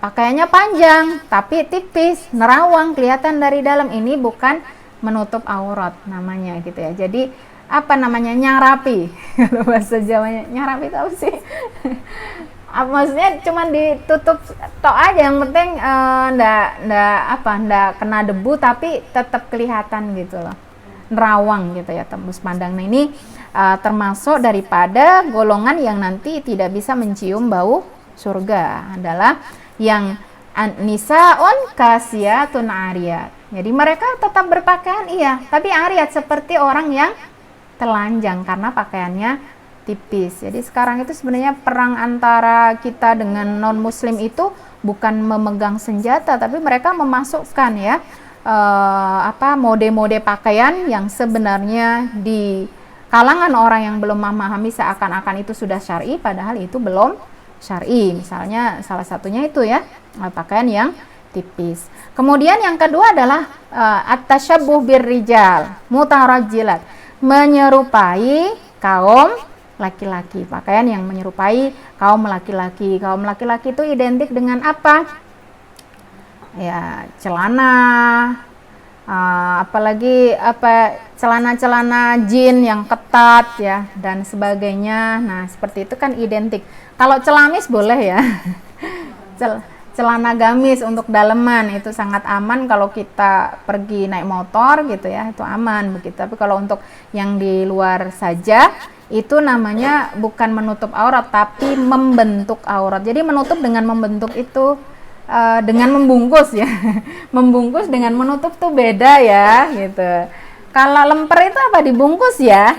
pakaiannya panjang tapi tipis, nerawang, kelihatan dari dalam. Ini bukan menutup aurat namanya gitu ya. Jadi apa namanya? Nyarapi. Kalau bahasa Jawanya nyarapi itu apa sih? Maksudnya cuman ditutup tok aja, yang penting ndak kena debu tapi tetap kelihatan gitu loh, nerawang gitu ya, tembus pandang. Nah ini termasuk daripada golongan yang nanti tidak bisa mencium bau surga, adalah yang nisaun kasiyatun ariyat. Jadi mereka tetap berpakaian iya, tapi ariyat seperti orang yang telanjang karena pakaiannya tipis. Jadi sekarang itu sebenarnya perang antara kita dengan non muslim itu bukan memegang senjata, tapi mereka memasukkan ya mode-mode pakaian yang sebenarnya di kalangan orang yang belum memahami seakan-akan itu sudah syar'i, padahal itu belum syar'i. Misalnya salah satunya itu ya pakaian yang tipis. Kemudian yang kedua adalah at-tasyabbuh birrijal mutarajjilat, menyerupai kaum laki-laki, pakaian yang menyerupai kaum laki-laki. Kaum laki-laki itu identik dengan apa? Ya, celana, apalagi celana-celana jin yang ketat ya dan sebagainya. Nah, seperti itu kan identik. Kalau celamis boleh ya. Celana gamis untuk daleman itu sangat aman kalau kita pergi naik motor gitu ya, itu aman begitu. Tapi kalau untuk yang di luar saja itu namanya bukan menutup aurat tapi membentuk aurat. Jadi menutup dengan membentuk itu dengan membungkus ya. Membungkus dengan menutup tuh beda ya gitu. Kalau lemper itu apa, dibungkus ya.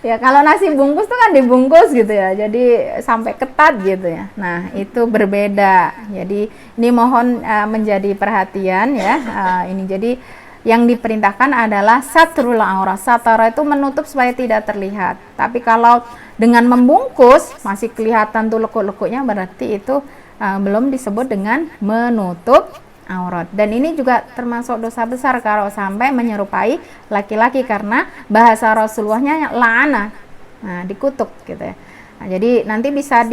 Ya kalau nasi bungkus tuh kan dibungkus gitu ya, jadi sampai ketat gitu ya. Nah itu berbeda. Jadi ini mohon menjadi perhatian ya. Ini jadi yang diperintahkan adalah satrul aurat. Satara itu menutup supaya tidak terlihat. Tapi kalau dengan membungkus masih kelihatan tuh lekuk-lekuknya, berarti itu belum disebut dengan menutup aurat. Dan ini juga termasuk dosa besar kalau sampai menyerupai laki-laki, karena bahasa Rasulullahnya la'ana, dikutuk gitu ya. Nah, jadi nanti bisa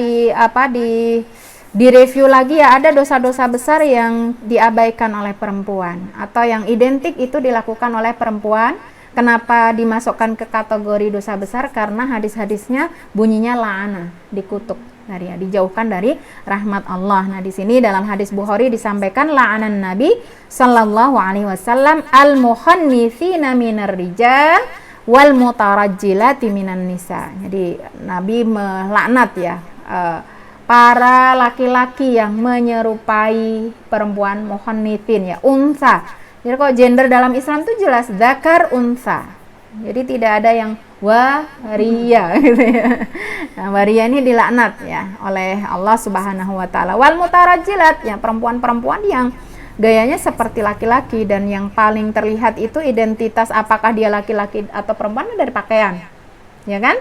direview lagi ya, ada dosa-dosa besar yang diabaikan oleh perempuan atau yang identik itu dilakukan oleh perempuan. Kenapa dimasukkan ke kategori dosa besar? Karena hadis-hadisnya bunyinya la'ana, dikutuk, dijauhkan dari rahmat Allah. Nah, di sini dalam hadis Bukhari disampaikan la'anan Nabi sallallahu alaihi wasallam al-mukhannitsina minar rijal wal mutarajjilati minan nisa. Jadi Nabi melaknat ya para laki-laki yang menyerupai perempuan, mukhannitsin ya, unsa. Jadi kalau gender dalam Islam itu jelas zakar unsa. Jadi tidak ada yang waria gitu ya. Nah, waria ini dilaknat ya oleh Allah Subhanahu wa taala. Wal mutarajjilat ya, perempuan-perempuan yang gayanya seperti laki-laki, dan yang paling terlihat itu identitas apakah dia laki-laki atau perempuan dari pakaian. Ya kan?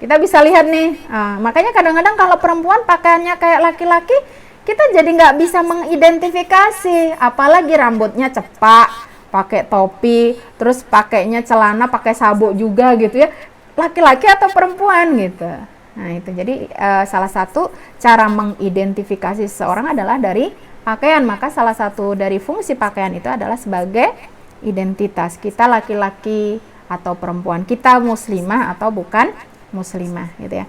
Kita bisa lihat nih, makanya kadang-kadang kalau perempuan pakaiannya kayak laki-laki, kita jadi nggak bisa mengidentifikasi, apalagi rambutnya cepak, pakai topi, terus pakainya celana, pakai sabuk juga gitu ya, laki-laki atau perempuan gitu. Nah itu jadi salah satu cara mengidentifikasi seseorang adalah dari pakaian. Maka salah satu dari fungsi pakaian itu adalah sebagai identitas kita laki-laki atau perempuan, kita muslimah atau bukan muslimah gitu ya.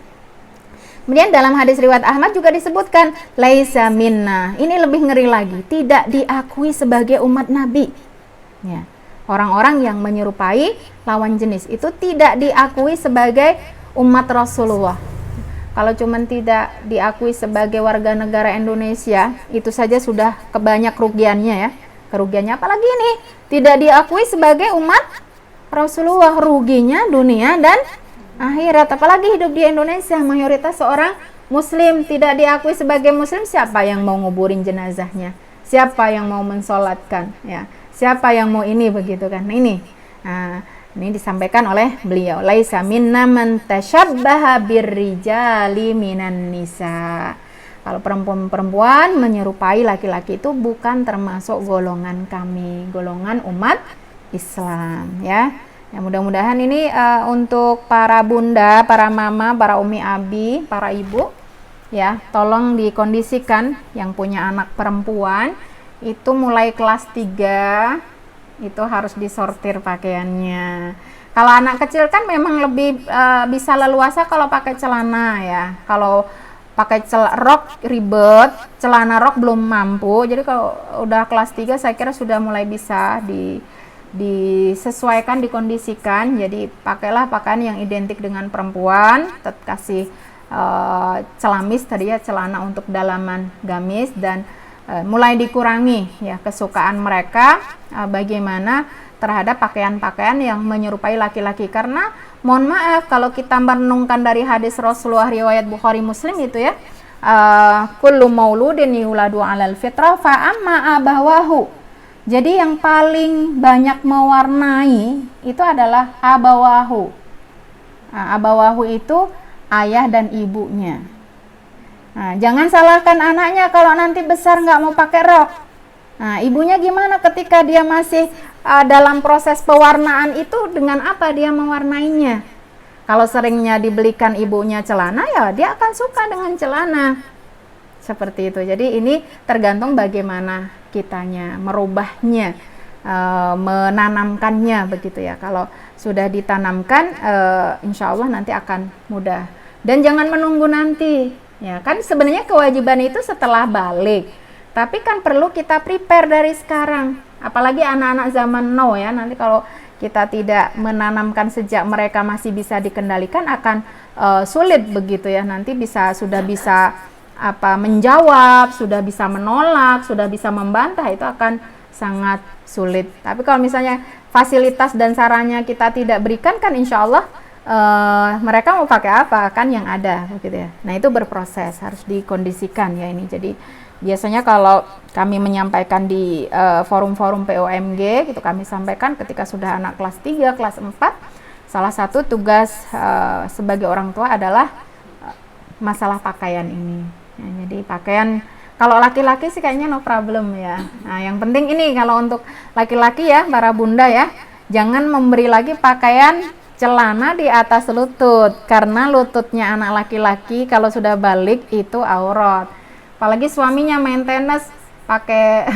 Kemudian dalam hadis riwayat Ahmad juga disebutkan laisa minna. Ini lebih ngeri lagi, tidak diakui sebagai umat Nabi. Ya. Orang-orang yang menyerupai lawan jenis itu tidak diakui sebagai umat Rasulullah. Kalau cuma tidak diakui sebagai warga negara Indonesia, itu saja sudah kebanyak kerugiannya ya. Kerugiannya apalagi ini, tidak diakui sebagai umat Rasulullah, ruginya dunia dan akhirat. Apalagi hidup di Indonesia, mayoritas seorang muslim, tidak diakui sebagai muslim, siapa yang mau nguburin jenazahnya? Siapa yang mau mensolatkan? Ya, siapa yang mau ini begitu kan? Ini disampaikan oleh beliau, laisa minna man tasyabbaha birrijali minan nisa. Kalau perempuan-perempuan menyerupai laki-laki itu bukan termasuk golongan kami, golongan umat Islam ya. Ya mudah-mudahan ini untuk para bunda, para mama, para umi abi, para ibu ya, tolong dikondisikan yang punya anak perempuan itu mulai kelas 3 itu harus disortir pakaiannya. Kalau anak kecil kan memang lebih bisa leluasa kalau pakai celana ya. Kalau pakai rok ribet, celana rok belum mampu. Jadi kalau udah kelas 3 saya kira sudah mulai bisa disesuaikan, dikondisikan. Jadi pakailah pakaian yang identik dengan perempuan, kasih celamis tadi ya, celana untuk dalaman gamis, dan mulai dikurangi ya kesukaan mereka bagaimana terhadap pakaian-pakaian yang menyerupai laki-laki. Karena mohon maaf kalau kita merenungkan dari hadis Rasulullah riwayat Bukhari Muslim itu ya, kullu mauludin yuladu 'alal fitrah fa amma abawahu. Jadi yang paling banyak mewarnai itu adalah abawahu. Abawahu itu ayah dan ibunya. Nah, jangan salahkan anaknya kalau nanti besar nggak mau pakai rok. Nah, ibunya gimana ketika dia masih dalam proses pewarnaan itu, dengan apa dia mewarnainya? Kalau seringnya dibelikan ibunya celana, ya dia akan suka dengan celana. Seperti itu. Jadi ini tergantung bagaimana kitanya merubahnya, menanamkannya begitu ya. Kalau sudah ditanamkan, insya Allah nanti akan mudah. Dan jangan menunggu nanti. Ya kan sebenarnya kewajiban itu setelah balik, tapi kan perlu kita prepare dari sekarang. Apalagi anak-anak zaman now ya, nanti kalau kita tidak menanamkan sejak mereka masih bisa dikendalikan akan sulit begitu ya. Nanti sudah bisa menjawab, sudah bisa menolak, sudah bisa membantah, itu akan sangat sulit. Tapi kalau misalnya fasilitas dan sarannya kita tidak berikan, kan insya Allah mereka mau pakai apa kan yang ada begitu ya. Nah itu berproses, harus dikondisikan ya ini. Jadi biasanya kalau kami menyampaikan di forum-forum POMG gitu, kami sampaikan ketika sudah anak kelas 3, kelas 4, salah satu tugas sebagai orang tua adalah masalah pakaian ini ya. Jadi pakaian kalau laki-laki sih kayaknya no problem ya. Nah yang penting ini kalau untuk laki-laki ya, para bunda ya, jangan memberi lagi pakaian celana di atas lutut, karena lututnya anak laki-laki kalau sudah balik itu aurat. Apalagi suaminya main tenis pakai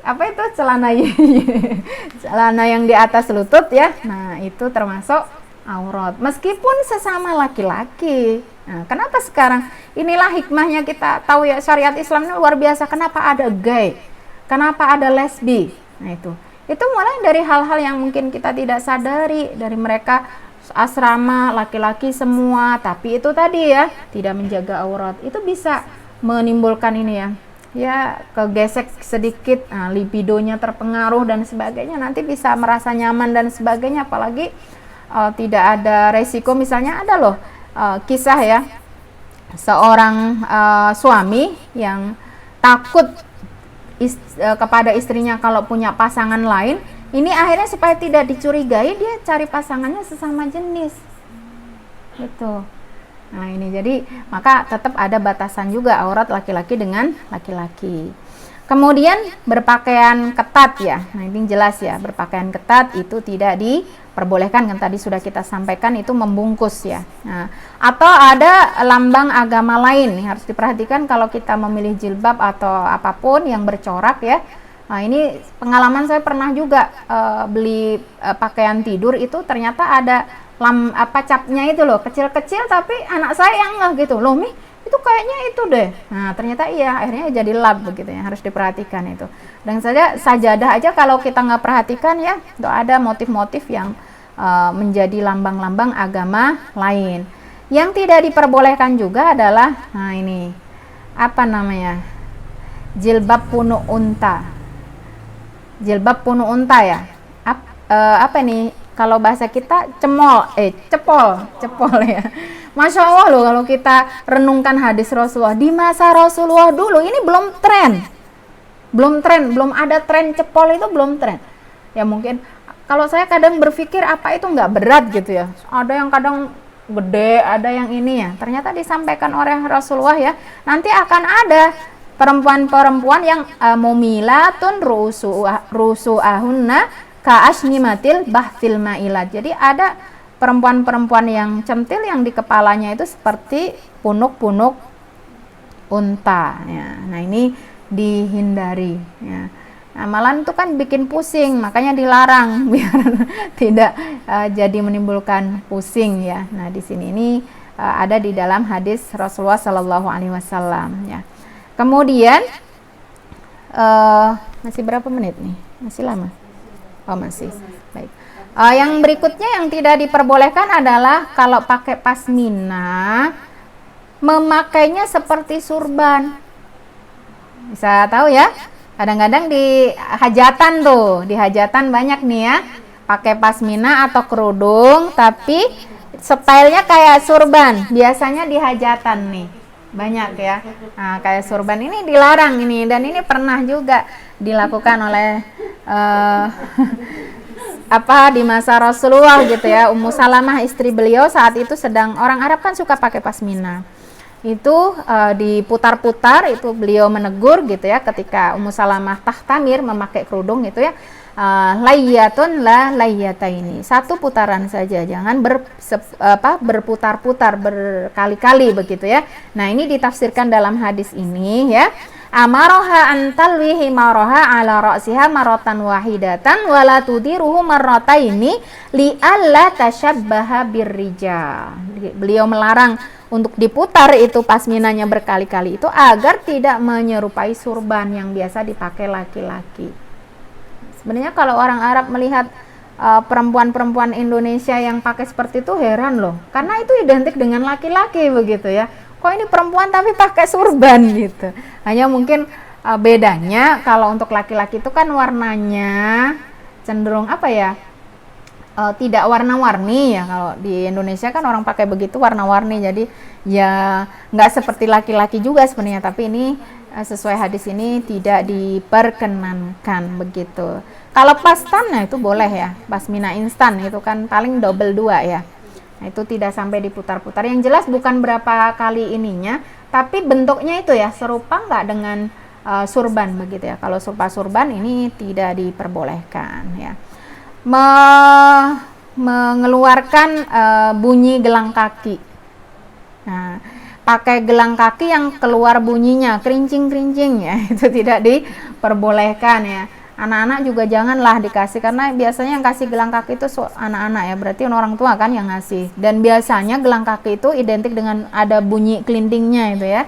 apa itu celana yang di atas lutut ya. Nah, itu termasuk aurat meskipun sesama laki-laki. Nah, kenapa sekarang inilah hikmahnya kita tahu ya, syariat Islam ini luar biasa. Kenapa ada gay? Kenapa ada lesbi? Nah, itu mulai dari hal-hal yang mungkin kita tidak sadari. Dari mereka asrama laki-laki semua, tapi itu tadi ya tidak menjaga aurat, itu bisa menimbulkan ini ya kegesek sedikit, libidonya terpengaruh dan sebagainya, nanti bisa merasa nyaman dan sebagainya. Apalagi tidak ada resiko, misalnya ada loh kisah ya seorang suami yang takut kepada istrinya kalau punya pasangan lain. Ini akhirnya supaya tidak dicurigai, dia cari pasangannya sesama jenis gitu. Nah ini jadi maka tetap ada batasan juga aurat laki-laki dengan laki-laki. Kemudian berpakaian ketat ya. Nah ini jelas ya, berpakaian ketat itu tidak diperbolehkan, kan tadi sudah kita sampaikan, itu membungkus ya. Nah, atau ada lambang agama lain, harus diperhatikan kalau kita memilih jilbab atau apapun yang bercorak ya. Nah, ini pengalaman saya pernah juga beli pakaian tidur itu ternyata ada capnya itu loh, kecil-kecil, tapi anak saya nggak gitu loh, Mi itu kayaknya itu deh. Nah, ternyata iya, akhirnya jadi lap begitu ya, harus diperhatikan itu. Dan saja sajadah aja kalau kita nggak perhatikan ya, itu ada motif-motif yang menjadi lambang-lambang agama lain. Yang tidak diperbolehkan juga adalah, nah ini apa namanya, jilbab punuk unta. Jilbab punuk unta ya. Apa nih kalau bahasa kita cepol ya. Masya Allah loh, kalau kita renungkan hadis Rasulullah di masa Rasulullah dulu, ini belum ada tren cepol, itu belum tren ya. Mungkin kalau saya kadang berpikir apa itu nggak berat gitu ya, ada yang kadang gede, ada yang ini ya, ternyata disampaikan oleh Rasulullah ya, nanti akan ada perempuan-perempuan yang mumilatun rusu'ahunna ka'asnimatil bahfil ma'ilat. Jadi ada perempuan-perempuan yang centil yang di kepalanya itu seperti punuk-punuk unta ya. Nah, ini dihindari ya. Nah, malah itu kan bikin pusing, makanya dilarang biar tidak jadi menimbulkan pusing ya. Nah, di sini ini ada di dalam hadis Rasulullah Shallallahu Alaihi Wasallam ya. Kemudian masih berapa menit nih? Masih lama? Oh, masih. Baik. Yang berikutnya yang tidak diperbolehkan adalah kalau pakai pasmina, memakainya seperti surban. Bisa tahu ya? Kadang-kadang di hajatan banyak nih ya, pakai pasmina atau kerudung, tapi stylenya kayak surban. Biasanya di hajatan nih. Banyak ya. Nah, kayak surban ini dilarang ini, dan ini pernah juga dilakukan oleh di masa Rasulullah gitu ya. Ummu Salamah istri beliau saat itu sedang, orang Arab kan suka pakai pasmina. Itu diputar-putar, itu beliau menegur gitu ya, ketika Ummu Salamah tahtamir memakai kerudung itu ya. Layyatun la layyataini, satu putaran saja, jangan berputar-putar berkali-kali begitu ya. Nah, ini ditafsirkan dalam hadis ini ya, amaroha antalwi himaroha ala ra'siha maratan wahidatan wala tudiruhu marrataini li alla tashabbaha birrijal. Beliau melarang untuk diputar itu pasminanya berkali-kali itu agar tidak menyerupai surban yang biasa dipakai laki-laki. Sebenarnya kalau orang Arab melihat perempuan-perempuan Indonesia yang pakai seperti itu heran loh, karena itu identik dengan laki-laki begitu ya. Kok ini perempuan tapi pakai surban gitu. Hanya mungkin bedanya kalau untuk laki-laki itu kan warnanya cenderung tidak warna-warni ya. Kalau di Indonesia kan orang pakai begitu warna-warni, jadi ya nggak seperti laki-laki juga sebenarnya, tapi ini sesuai hadis ini tidak diperkenankan begitu. Kalau pastannya itu boleh ya, pasmina instan itu kan paling double 2 ya. Nah, itu tidak sampai diputar-putar. Yang jelas bukan berapa kali ininya, tapi bentuknya itu ya serupa nggak dengan surban begitu ya. Kalau serupa surban ini tidak diperbolehkan ya. Mengeluarkan bunyi gelang kaki. Nah, pakai gelang kaki yang keluar bunyinya kerincing-kerincing ya, itu tidak diperbolehkan ya. Anak-anak juga janganlah dikasih, karena biasanya yang kasih gelang kaki itu anak-anak ya, berarti orang tua kan yang ngasih. Dan biasanya gelang kaki itu identik dengan ada bunyi kelintingnya itu ya.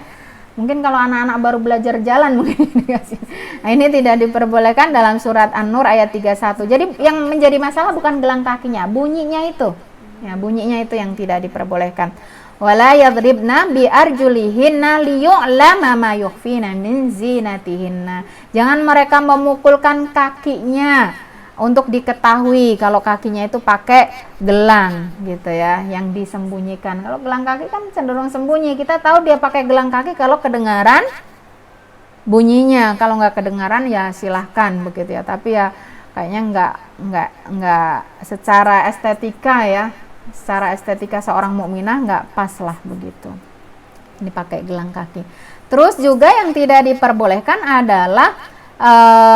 Mungkin kalau anak-anak baru belajar jalan mungkin dikasih. Nah, ini tidak diperbolehkan dalam surat An-Nur ayat 31. Jadi yang menjadi masalah bukan gelang kakinya, bunyinya itu. Ya, bunyinya itu yang tidak diperbolehkan. Wala yadribna bi arjulihinna liyu'lama ma yukhfina min zinatihinna. Jangan mereka memukulkan kakinya untuk diketahui kalau kakinya itu pakai gelang gitu ya, yang disembunyikan. Kalau gelang kaki kan cenderung sembunyi. Kita tahu dia pakai gelang kaki kalau kedengaran bunyinya. Kalau nggak kedengaran ya silahkan begitu ya. Tapi ya kayaknya nggak secara estetika ya. Secara estetika seorang mukminah nggak pas lah begitu. Ini pakai gelang kaki. Terus juga yang tidak diperbolehkan adalah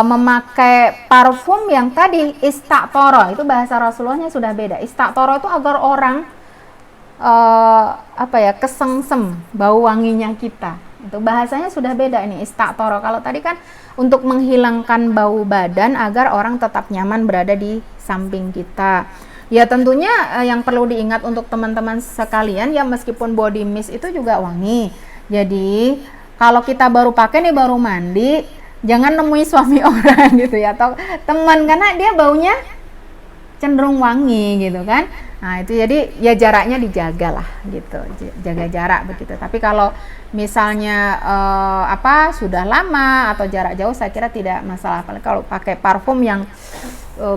memakai parfum yang tadi istatoro. Itu bahasa Rasulullahnya sudah beda. Istatoro itu agar orang kesengsem bau wanginya kita. Itu bahasanya sudah beda ini, istatoro. Kalau tadi kan untuk menghilangkan bau badan agar orang tetap nyaman berada di samping kita. Ya tentunya yang perlu diingat untuk teman-teman sekalian, ya meskipun body mist itu juga wangi. Jadi kalau kita baru pakai nih, baru mandi, jangan nemui suami orang gitu ya, atau teman, karena dia baunya cenderung wangi gitu kan. Nah itu jadi ya jaraknya dijaga lah gitu, jaga jarak begitu. Tapi kalau misalnya sudah lama atau jarak jauh, saya kira tidak masalah. Apalagi kalau pakai parfum yang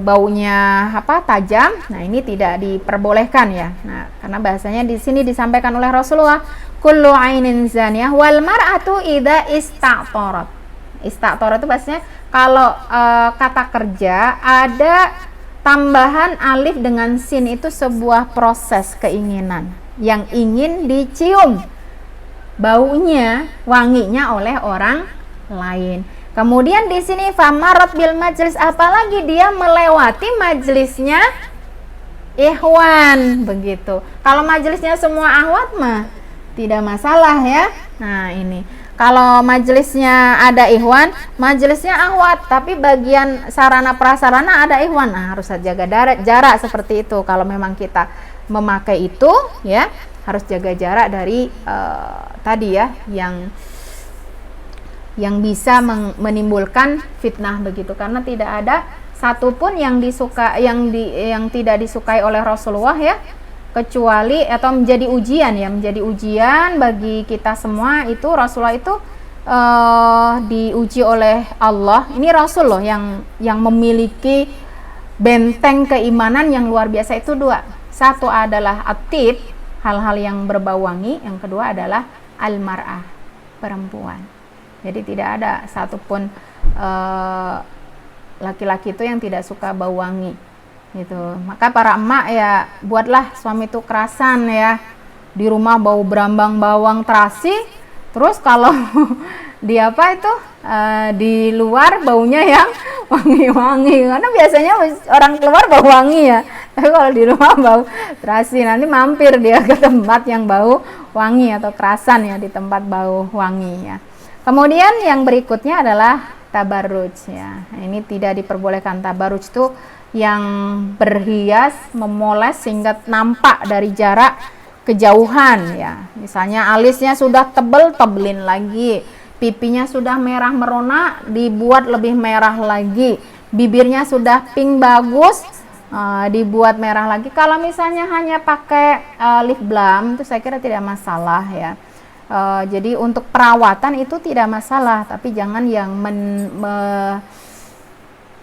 baunya tajam, nah ini tidak diperbolehkan ya. Nah karena bahasanya di sini disampaikan oleh Rasulullah, kullu ainin zaniyah wal mar'atu idza ista'tarat. Ista'tarat itu bahasanya kalau kata kerja ada tambahan alif dengan sin, itu sebuah proses keinginan yang ingin dicium baunya, wanginya oleh orang lain. Kemudian di sini famarat bil majlis, apalagi dia melewati majlisnya ikhwan begitu. Kalau majlisnya semua ahwat mah tidak masalah ya. Nah ini kalau majelisnya ada ikhwan, majelisnya ahwat, tapi bagian sarana prasarana ada ikhwan, nah, harus jaga jarak seperti itu. Kalau memang kita memakai itu, ya harus jaga jarak dari tadi ya, yang bisa menimbulkan fitnah begitu. Karena tidak ada satupun yang tidak disukai oleh Rasulullah ya, kecuali atau menjadi ujian bagi kita semua. Itu Rasulullah itu diuji oleh Allah. Ini Rasul loh yang memiliki benteng keimanan yang luar biasa. Itu dua, satu adalah atib, hal-hal yang berbau wangi, yang kedua adalah al-mar'ah, perempuan. Jadi tidak ada satupun laki-laki itu yang tidak suka bau wangi gitu. Maka para emak ya, buatlah suami itu kerasan ya, di rumah bau berambang bawang terasi, terus kalau di di luar baunya yang wangi-wangi, karena biasanya orang keluar bau wangi ya, tapi kalau di rumah bau terasi, nanti mampir dia ke tempat yang bau wangi atau kerasan ya, di tempat bau wangi ya. Kemudian yang berikutnya adalah tabarruj ya. Ini tidak diperbolehkan. Tabarruj itu yang berhias, memoles sehingga nampak dari jarak kejauhan ya. Misalnya alisnya sudah tebelin lagi, pipinya sudah merah merona, dibuat lebih merah lagi, bibirnya sudah pink bagus, dibuat merah lagi. Kalau misalnya hanya pakai lip balm, itu saya kira tidak masalah ya. Jadi untuk perawatan itu tidak masalah, tapi jangan yang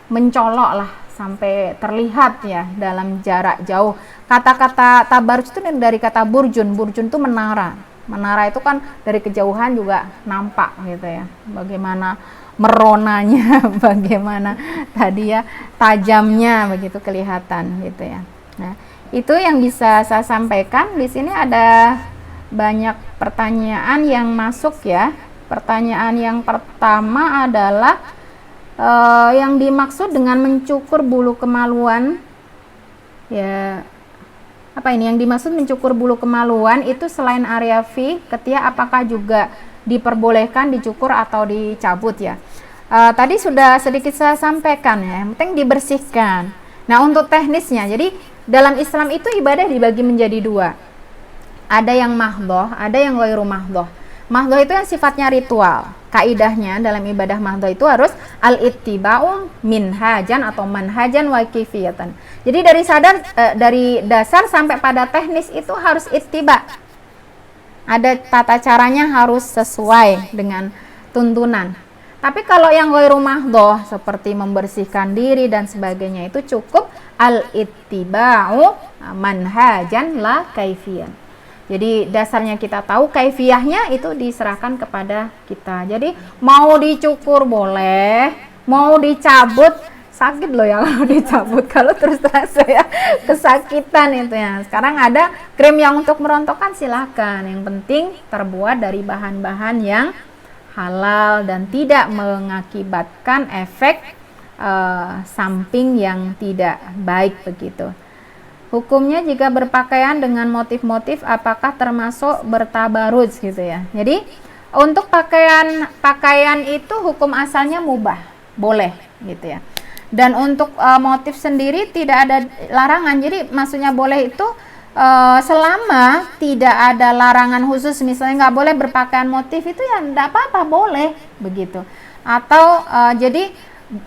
mencolok lah sampai terlihat ya dalam jarak jauh. Kata-kata tabarruj itu dari kata burjun. Burjun itu menara. Menara itu kan dari kejauhan juga nampak gitu ya, bagaimana meronanya, bagaimana tadi ya tajamnya begitu kelihatan gitu ya. Nah itu yang bisa saya sampaikan. Di sini ada banyak pertanyaan yang masuk ya. Pertanyaan yang pertama adalah yang dimaksud dengan mencukur bulu kemaluan ya, apa ini yang dimaksud mencukur bulu kemaluan itu selain area V, ketiak apakah juga diperbolehkan dicukur atau dicabut ya? Tadi sudah sedikit saya sampaikan ya, yang penting dibersihkan. Nah untuk teknisnya, jadi dalam Islam itu ibadah dibagi menjadi dua, ada yang mahdhoh, ada yang ghairu mahdhoh. Mahdhoh itu yang sifatnya ritual. Kaidahnya dalam ibadah mahdhoh itu harus al-ittiba'u minhajan atau manhajan wa kifiyatan. Jadi dari dasar sampai pada teknis itu harus ittiba. Ada tata caranya, harus sesuai dengan tuntunan. Tapi kalau yang ghairu mahdhoh seperti membersihkan diri dan sebagainya itu cukup al-ittiba'u manhajan la kaifiyah. Jadi dasarnya kita tahu, kaifiyahnya itu diserahkan kepada kita. Jadi mau dicukur boleh, mau dicabut sakit loh ya kalau dicabut. Kalau terus saya kesakitan itu ya. Sekarang ada krim yang untuk merontokkan, silakan. Yang penting terbuat dari bahan-bahan yang halal dan tidak mengakibatkan efek samping yang tidak baik begitu. Hukumnya jika berpakaian dengan motif-motif apakah termasuk bertabarruj gitu ya. Jadi Untuk pakaian itu hukum asalnya mubah, boleh gitu ya. Dan untuk motif sendiri tidak ada larangan. Jadi maksudnya boleh itu selama tidak ada larangan khusus, misalnya nggak boleh berpakaian motif, itu ya enggak apa-apa, boleh begitu. Atau jadi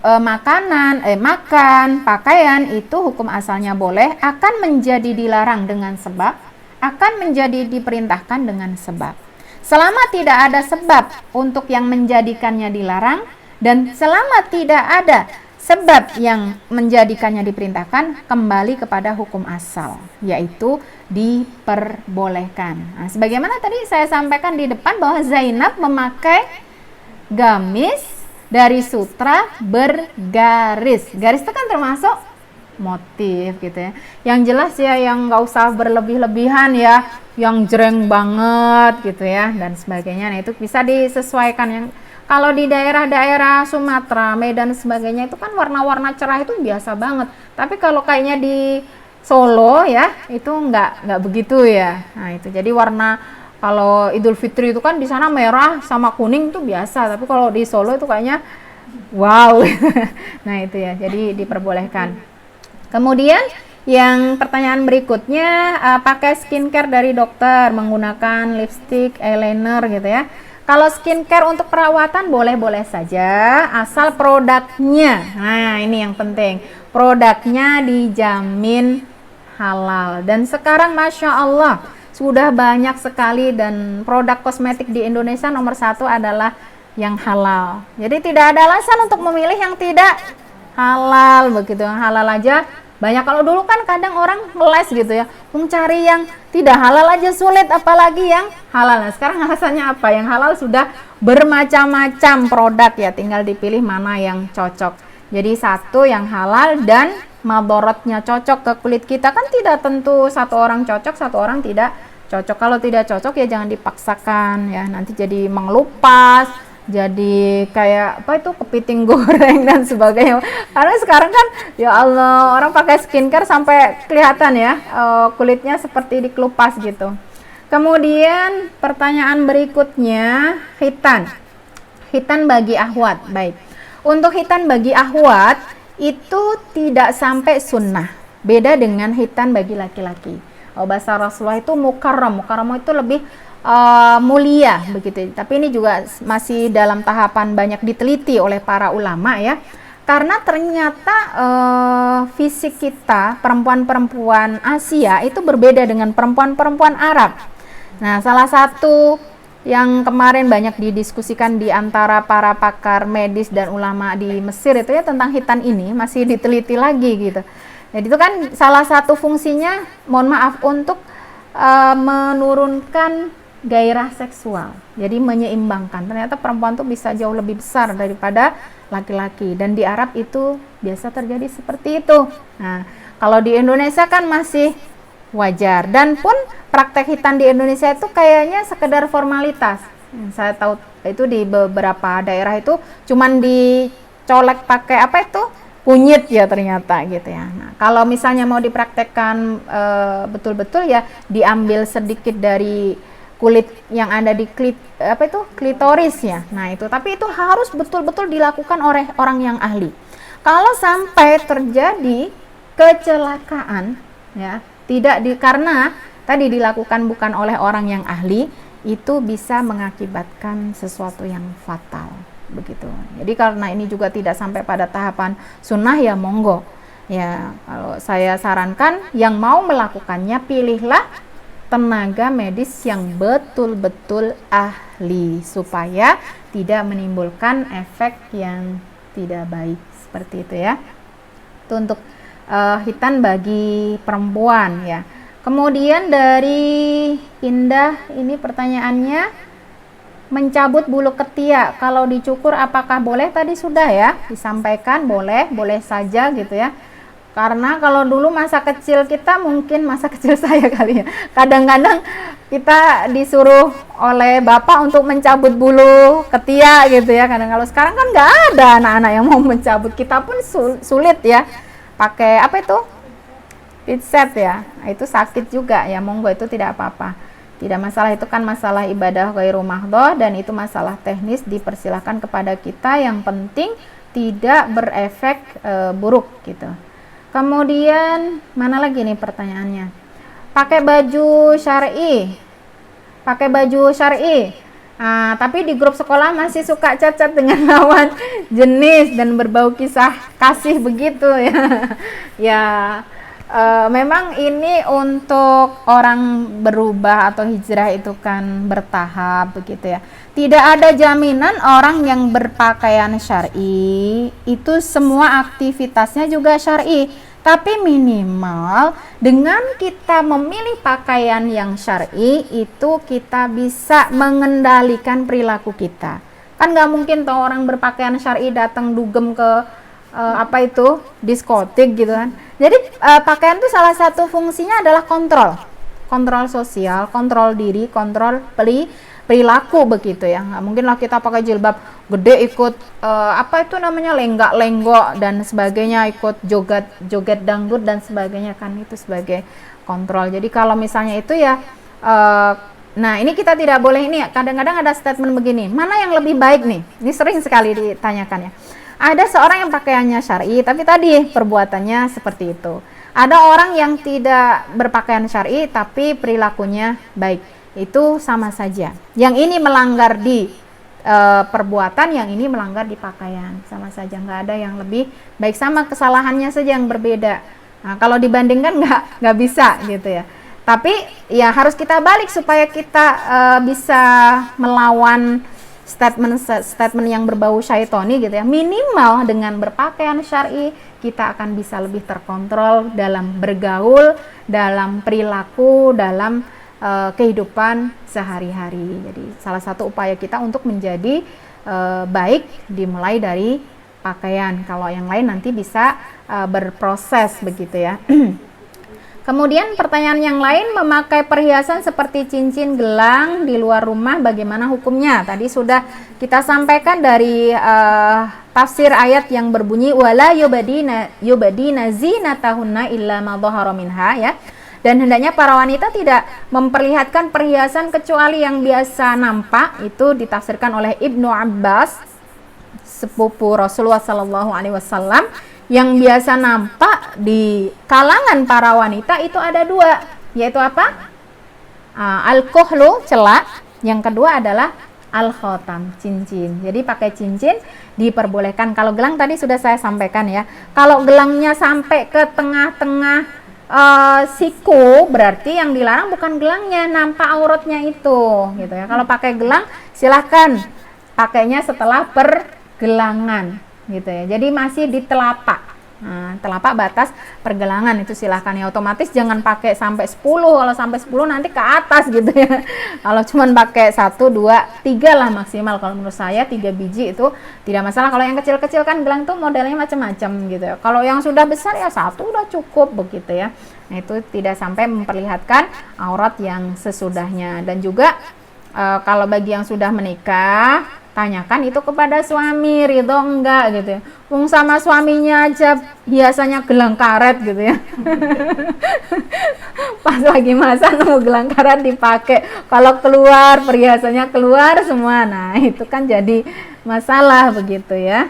makan, pakaian itu hukum asalnya boleh, akan menjadi dilarang dengan sebab, akan menjadi diperintahkan dengan sebab. Selama tidak ada sebab untuk yang menjadikannya dilarang, dan selama tidak ada sebab yang menjadikannya diperintahkan, kembali kepada hukum asal, yaitu diperbolehkan. Nah, sebagaimana tadi saya sampaikan di depan bahwa Zainab memakai gamis dari sutra bergaris. Garis itu kan termasuk motif gitu ya. Yang jelas ya, yang nggak usah berlebih-lebihan ya, yang jreng banget gitu ya, dan sebagainya. Nah, itu bisa disesuaikan. Yang kalau di daerah-daerah Sumatera, Medan sebagainya itu kan warna-warna cerah itu biasa banget. Tapi kalau kayaknya di Solo ya, itu nggak begitu ya. Nah, itu jadi warna, kalau Idul Fitri itu kan di sana merah sama kuning itu biasa, tapi kalau di Solo itu kayaknya wow. Nah, itu ya, jadi diperbolehkan. Kemudian yang pertanyaan berikutnya, pakai skincare dari dokter, menggunakan lipstick, eyeliner gitu ya. Kalau skincare untuk perawatan boleh-boleh saja, asal produknya, nah ini yang penting, produknya dijamin halal. Dan sekarang Masya Allah sudah banyak sekali, dan produk kosmetik di Indonesia nomor 1 adalah yang halal. Jadi tidak ada alasan untuk memilih yang tidak halal begitu. Yang halal aja banyak. Kalau dulu kan kadang orang meles gitu ya, mencari yang tidak halal aja sulit, apalagi yang halal. Nah, sekarang alasannya apa? Yang halal sudah bermacam-macam produk ya, tinggal dipilih mana yang cocok. Jadi satu yang halal dan madorotnya cocok ke kulit kita, kan tidak tentu satu orang cocok, satu orang tidak cocok. Kalau tidak cocok ya jangan dipaksakan ya, nanti jadi mengelupas, jadi kayak apa itu, kepiting goreng dan sebagainya. Karena sekarang kan ya Allah, orang pakai skincare sampai kelihatan ya kulitnya seperti dikelupas gitu. Kemudian pertanyaan berikutnya, hitan bagi ahwat. Baik, untuk hitan bagi ahwat itu tidak sampai sunnah, beda dengan hitan bagi laki-laki. Bahasa Rasulullah itu mukarram itu lebih mulia begitu. Tapi ini juga masih dalam tahapan banyak diteliti oleh para ulama ya, karena ternyata fisik kita perempuan-perempuan Asia itu berbeda dengan perempuan-perempuan Arab. Nah, salah satu yang kemarin banyak didiskusikan di antara para pakar medis dan ulama di Mesir itu ya, tentang hitan ini masih diteliti lagi gitu. Jadi itu kan salah satu fungsinya, mohon maaf, untuk menurunkan gairah seksual, jadi menyeimbangkan. Ternyata perempuan tuh bisa jauh lebih besar daripada laki-laki, dan di Arab itu biasa terjadi seperti itu. Nah, kalau di Indonesia kan masih wajar, dan pun praktek hitan di Indonesia itu kayaknya sekedar formalitas. Saya tahu itu di beberapa daerah itu cuman dicolek pakai apa itu, kunyit ya ternyata gitu ya. Nah, kalau misalnya mau dipraktekkan betul-betul ya, diambil sedikit dari kulit yang ada di klitoris ya. Nah, itu, tapi itu harus betul-betul dilakukan oleh orang yang ahli. Kalau sampai terjadi kecelakaan ya, karena tadi dilakukan bukan oleh orang yang ahli, itu bisa mengakibatkan sesuatu yang fatal begitu. Jadi karena ini juga tidak sampai pada tahapan sunnah ya, monggo ya, kalau saya sarankan yang mau melakukannya, pilihlah tenaga medis yang betul-betul ahli, supaya tidak menimbulkan efek yang tidak baik seperti itu ya. Itu untuk hitan bagi perempuan ya. Kemudian dari Indah, ini pertanyaannya, mencabut bulu ketiak kalau dicukur apakah boleh? Tadi sudah ya disampaikan, boleh saja gitu ya. Karena kalau dulu masa kecil kita, mungkin masa kecil saya kali ya, kadang-kadang kita disuruh oleh bapak untuk mencabut bulu ketiak gitu ya. Kadang, kalau sekarang kan nggak ada anak-anak yang mau mencabut, kita pun sulit ya, pakai apa itu, pinset ya. Nah, itu sakit juga ya, monggo, itu tidak apa-apa. Tidak masalah, itu kan masalah ibadah ghairu mahdhah dan itu masalah teknis, dipersilahkan kepada kita, yang penting tidak berefek buruk gitu. Kemudian mana lagi nih pertanyaannya? Pakai baju syar'i. Pakai baju syar'i. Tapi di grup sekolah masih suka cacat dengan lawan jenis dan berbau kisah kasih begitu ya. Ya, memang ini untuk orang berubah atau hijrah itu kan bertahap begitu ya. Tidak ada jaminan orang yang berpakaian syar'i itu semua aktivitasnya juga syar'i. Tapi minimal dengan kita memilih pakaian yang syar'i itu kita bisa mengendalikan perilaku kita. Kan nggak mungkin tuh orang berpakaian syar'i datang dugem ke diskotik gitu kan. Jadi pakaian itu salah satu fungsinya adalah kontrol sosial, kontrol diri, kontrol perilaku begitu ya. Nggak mungkin lah kita pakai jilbab gede ikut lenggak-lenggok dan sebagainya, ikut joget dangdut dan sebagainya, kan itu sebagai kontrol. Jadi kalau misalnya itu ya nah ini kita tidak boleh. Ini kadang-kadang ada statement begini, mana yang lebih baik nih, ini sering sekali ditanyakan ya. Ada seorang yang pakaiannya syar'i tapi tadi perbuatannya seperti itu. Ada orang yang tidak berpakaian syar'i tapi perilakunya baik, itu sama saja. Yang ini melanggar di perbuatan, yang ini melanggar di pakaian, sama saja, nggak ada yang lebih baik, sama kesalahannya saja yang berbeda. Nah, kalau dibandingkan nggak bisa gitu ya. Tapi ya harus kita balik supaya kita bisa melawan statement yang berbau syaitoni gitu ya. Minimal dengan berpakaian syar'i kita akan bisa lebih terkontrol dalam bergaul, dalam perilaku, dalam kehidupan sehari-hari. Jadi salah satu upaya kita untuk menjadi baik dimulai dari pakaian. Kalau yang lain nanti bisa berproses begitu ya. Kemudian pertanyaan yang lain, memakai perhiasan seperti cincin, gelang di luar rumah bagaimana hukumnya? Tadi sudah kita sampaikan dari tafsir ayat yang berbunyi wala yubadina zinatahunna illa ma dhahara minha ya. Dan hendaknya para wanita tidak memperlihatkan perhiasan kecuali yang biasa nampak. Itu ditafsirkan oleh Ibnu Abbas, sepupu Rasulullah SAW. Yang biasa nampak di kalangan para wanita itu ada dua, yaitu apa? Al-kuhlu, celak. Yang kedua adalah al-khotam, cincin. Jadi pakai cincin diperbolehkan. Kalau gelang tadi sudah saya sampaikan ya. Kalau gelangnya sampai ke tengah-tengah siku, berarti yang dilarang bukan gelangnya, nampak auratnya itu gitu ya. Kalau pakai gelang silahkan pakainya setelah pergelangan gitu ya. Jadi masih di telapak. Nah, telapak batas pergelangan itu silahkan ya. Otomatis jangan pakai sampai 10. Kalau sampai 10 nanti ke atas gitu ya. Kalau cuman pakai 1, 2, 3 lah maksimal. Kalau menurut saya 3 biji itu tidak masalah. Kalau yang kecil-kecil kan gelang tuh modelnya macam-macam gitu ya. Kalau yang sudah besar ya 1 udah cukup begitu ya. Nah, itu tidak sampai memperlihatkan aurat yang sesudahnya. Dan juga kalau bagi yang sudah menikah, tanyakan itu kepada suami, ridho enggak gitu ya. Wong sama suaminya aja hiasannya gelang karet gitu ya. Pas lagi masa mau gelang karet dipakai, kalau keluar perhiasannya keluar semua. Nah, itu kan jadi masalah begitu ya.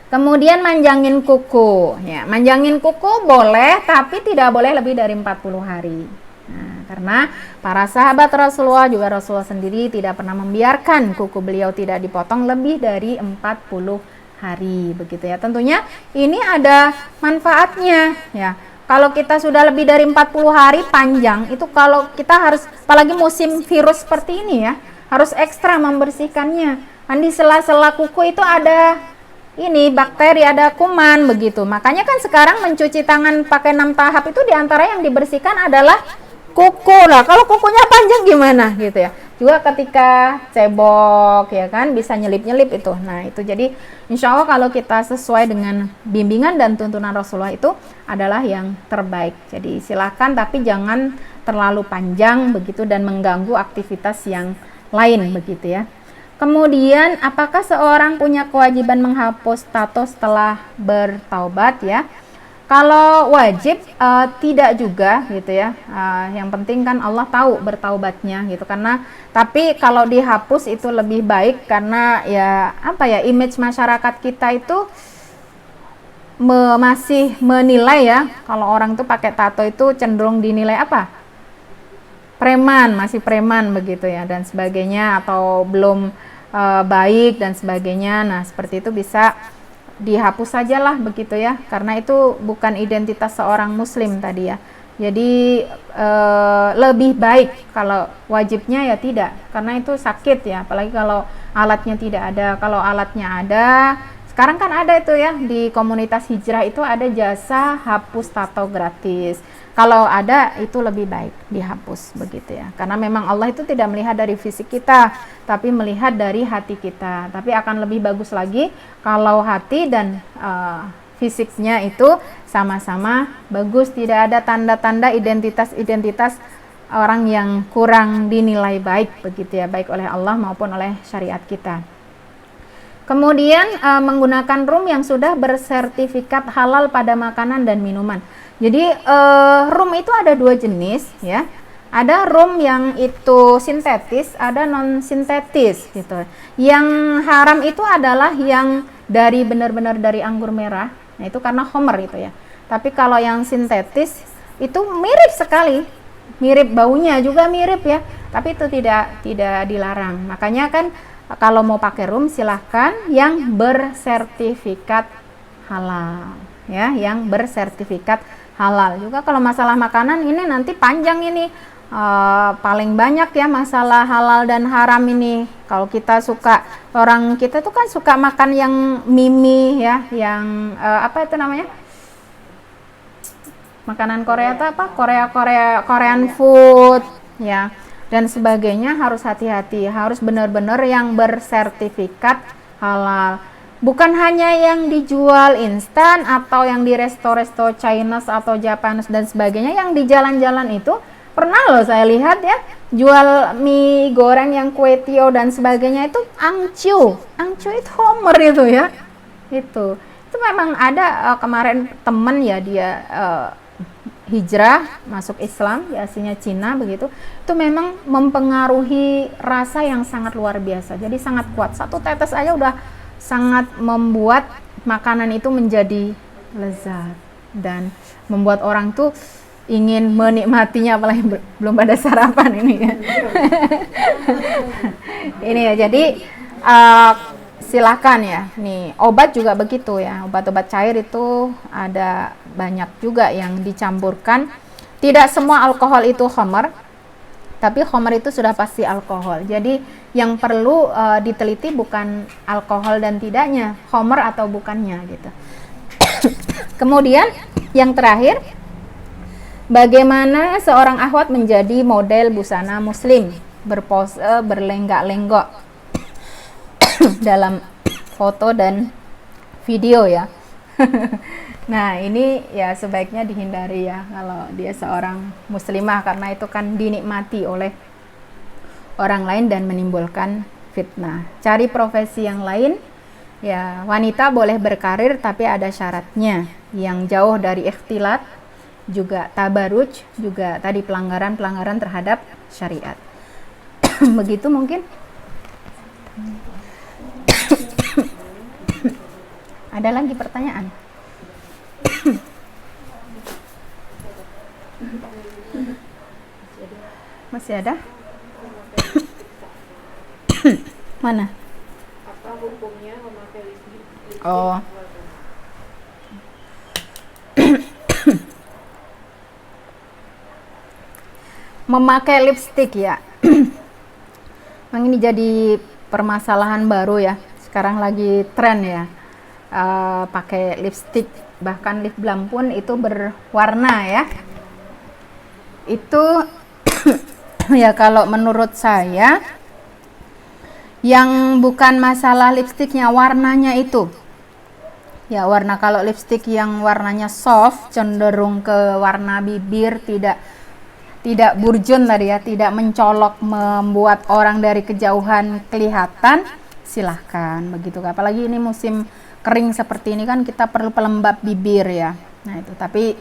Kemudian manjangin kuku ya. Manjangin kuku boleh, tapi tidak boleh lebih dari 40 hari. Nah, karena para sahabat Rasulullah, juga Rasulullah sendiri tidak pernah membiarkan kuku beliau tidak dipotong lebih dari 40 hari begitu ya. Tentunya ini ada manfaatnya ya. Kalau kita sudah lebih dari 40 hari panjang, itu kalau kita harus, apalagi musim virus seperti ini ya, harus ekstra membersihkannya. Kan di sela-sela kuku itu ada ini bakteri, ada kuman begitu. Makanya kan sekarang mencuci tangan pakai 6 tahap itu diantara yang dibersihkan adalah kuku. Nah, kalau kukunya panjang gimana gitu ya. Juga ketika cebok ya kan bisa nyelip-nyelip itu. Nah, itu jadi insya Allah kalau kita sesuai dengan bimbingan dan tuntunan Rasulullah itu adalah yang terbaik. Jadi silakan, tapi jangan terlalu panjang begitu dan mengganggu aktivitas yang lain begitu ya. Kemudian, apakah seorang punya kewajiban menghapus tato setelah bertaubat ya? Kalau wajib tidak juga gitu ya. Yang penting kan Allah tahu bertaubatnya gitu. Karena tapi kalau dihapus itu lebih baik karena ya apa ya, image masyarakat kita itu masih menilai ya, kalau orang tuh pakai tato itu cenderung dinilai apa? Preman, masih preman begitu ya dan sebagainya, atau belum baik dan sebagainya. Nah, seperti itu bisa dihapus sajalah begitu ya, karena itu bukan identitas seorang muslim tadi ya. Jadi lebih baik kalau wajibnya ya tidak, karena itu sakit ya, apalagi kalau alatnya tidak ada. Kalau alatnya ada, sekarang kan ada itu ya, di komunitas hijrah itu ada jasa hapus tato gratis. Kalau ada itu lebih baik dihapus begitu ya, karena memang Allah itu tidak melihat dari fisik kita, tapi melihat dari hati kita. Tapi akan lebih bagus lagi kalau hati dan fisiknya itu sama-sama bagus, tidak ada tanda-tanda identitas orang yang kurang dinilai baik begitu ya, baik oleh Allah maupun oleh syariat kita. Kemudian menggunakan rum yang sudah bersertifikat halal pada makanan dan minuman. Jadi rum itu ada dua jenis ya. Ada rum yang itu sintetis, ada non sintetis gitu. Yang haram itu adalah yang dari benar-benar dari anggur merah. Nah, itu karena homer itu ya. Tapi kalau yang sintetis itu mirip sekali. Mirip baunya juga mirip ya. Tapi itu tidak dilarang. Makanya kan kalau mau pakai rum silahkan yang bersertifikat halal ya, yang bersertifikat halal. Juga kalau masalah makanan ini nanti panjang ini, paling banyak ya masalah halal dan haram ini. Kalau kita suka, orang kita tuh kan suka makan yang mimi ya, yang apa itu namanya, makanan Korea itu apa, Korean food ya dan sebagainya. Harus hati-hati, harus benar-benar yang bersertifikat halal. Bukan hanya yang dijual instan atau yang di resto-resto Chinese atau Japanese dan sebagainya, yang di jalan-jalan itu pernah loh saya lihat ya, jual mie goreng yang kue tio dan sebagainya itu angcu itu homer itu ya. Itu memang ada kemarin temen ya, dia hijrah masuk Islam, ya aslinya Cina begitu. Itu memang mempengaruhi rasa yang sangat luar biasa. Jadi sangat kuat. Satu tetes aja udah sangat membuat makanan itu menjadi lezat dan membuat orang tuh ingin menikmatinya, apalagi belum pada sarapan ini ya. Ini ya, jadi silakan ya. Nih, obat juga begitu ya. Obat-obat cair itu ada banyak juga yang dicampurkan. Tidak semua alkohol itu khamar, tapi khamar itu sudah pasti alkohol. Jadi yang perlu diteliti bukan alkohol dan tidaknya, khamar atau bukannya gitu. Kemudian yang terakhir, bagaimana seorang akhwat menjadi model busana muslim, berpose, berlenggak-lenggok dalam foto dan video ya. Nah, ini ya sebaiknya dihindari ya kalau dia seorang muslimah, karena itu kan dinikmati oleh orang lain dan menimbulkan fitnah. Cari profesi yang lain ya. Wanita boleh berkarir tapi ada syaratnya, yang jauh dari ikhtilat, juga tabaruj, juga tadi pelanggaran terhadap syariat. Begitu mungkin. Ada lagi pertanyaan? Masih ada? Mana? Apa hukumnya memakai lipstick? Oh. Memakai lipstick ya. Memang ini jadi permasalahan baru ya. Sekarang lagi tren ya. Pakai lipstick, bahkan lip balm pun itu berwarna ya. Itu ya kalau menurut saya yang bukan masalah lipstiknya, warnanya itu ya. Warna, kalau lipstick yang warnanya soft, cenderung ke warna bibir, tidak burjun tadi ya, tidak mencolok, membuat orang dari kejauhan kelihatan, silahkan begitu. Apalagi ini musim kering seperti ini kan, kita perlu pelembab bibir ya. Nah itu, tapi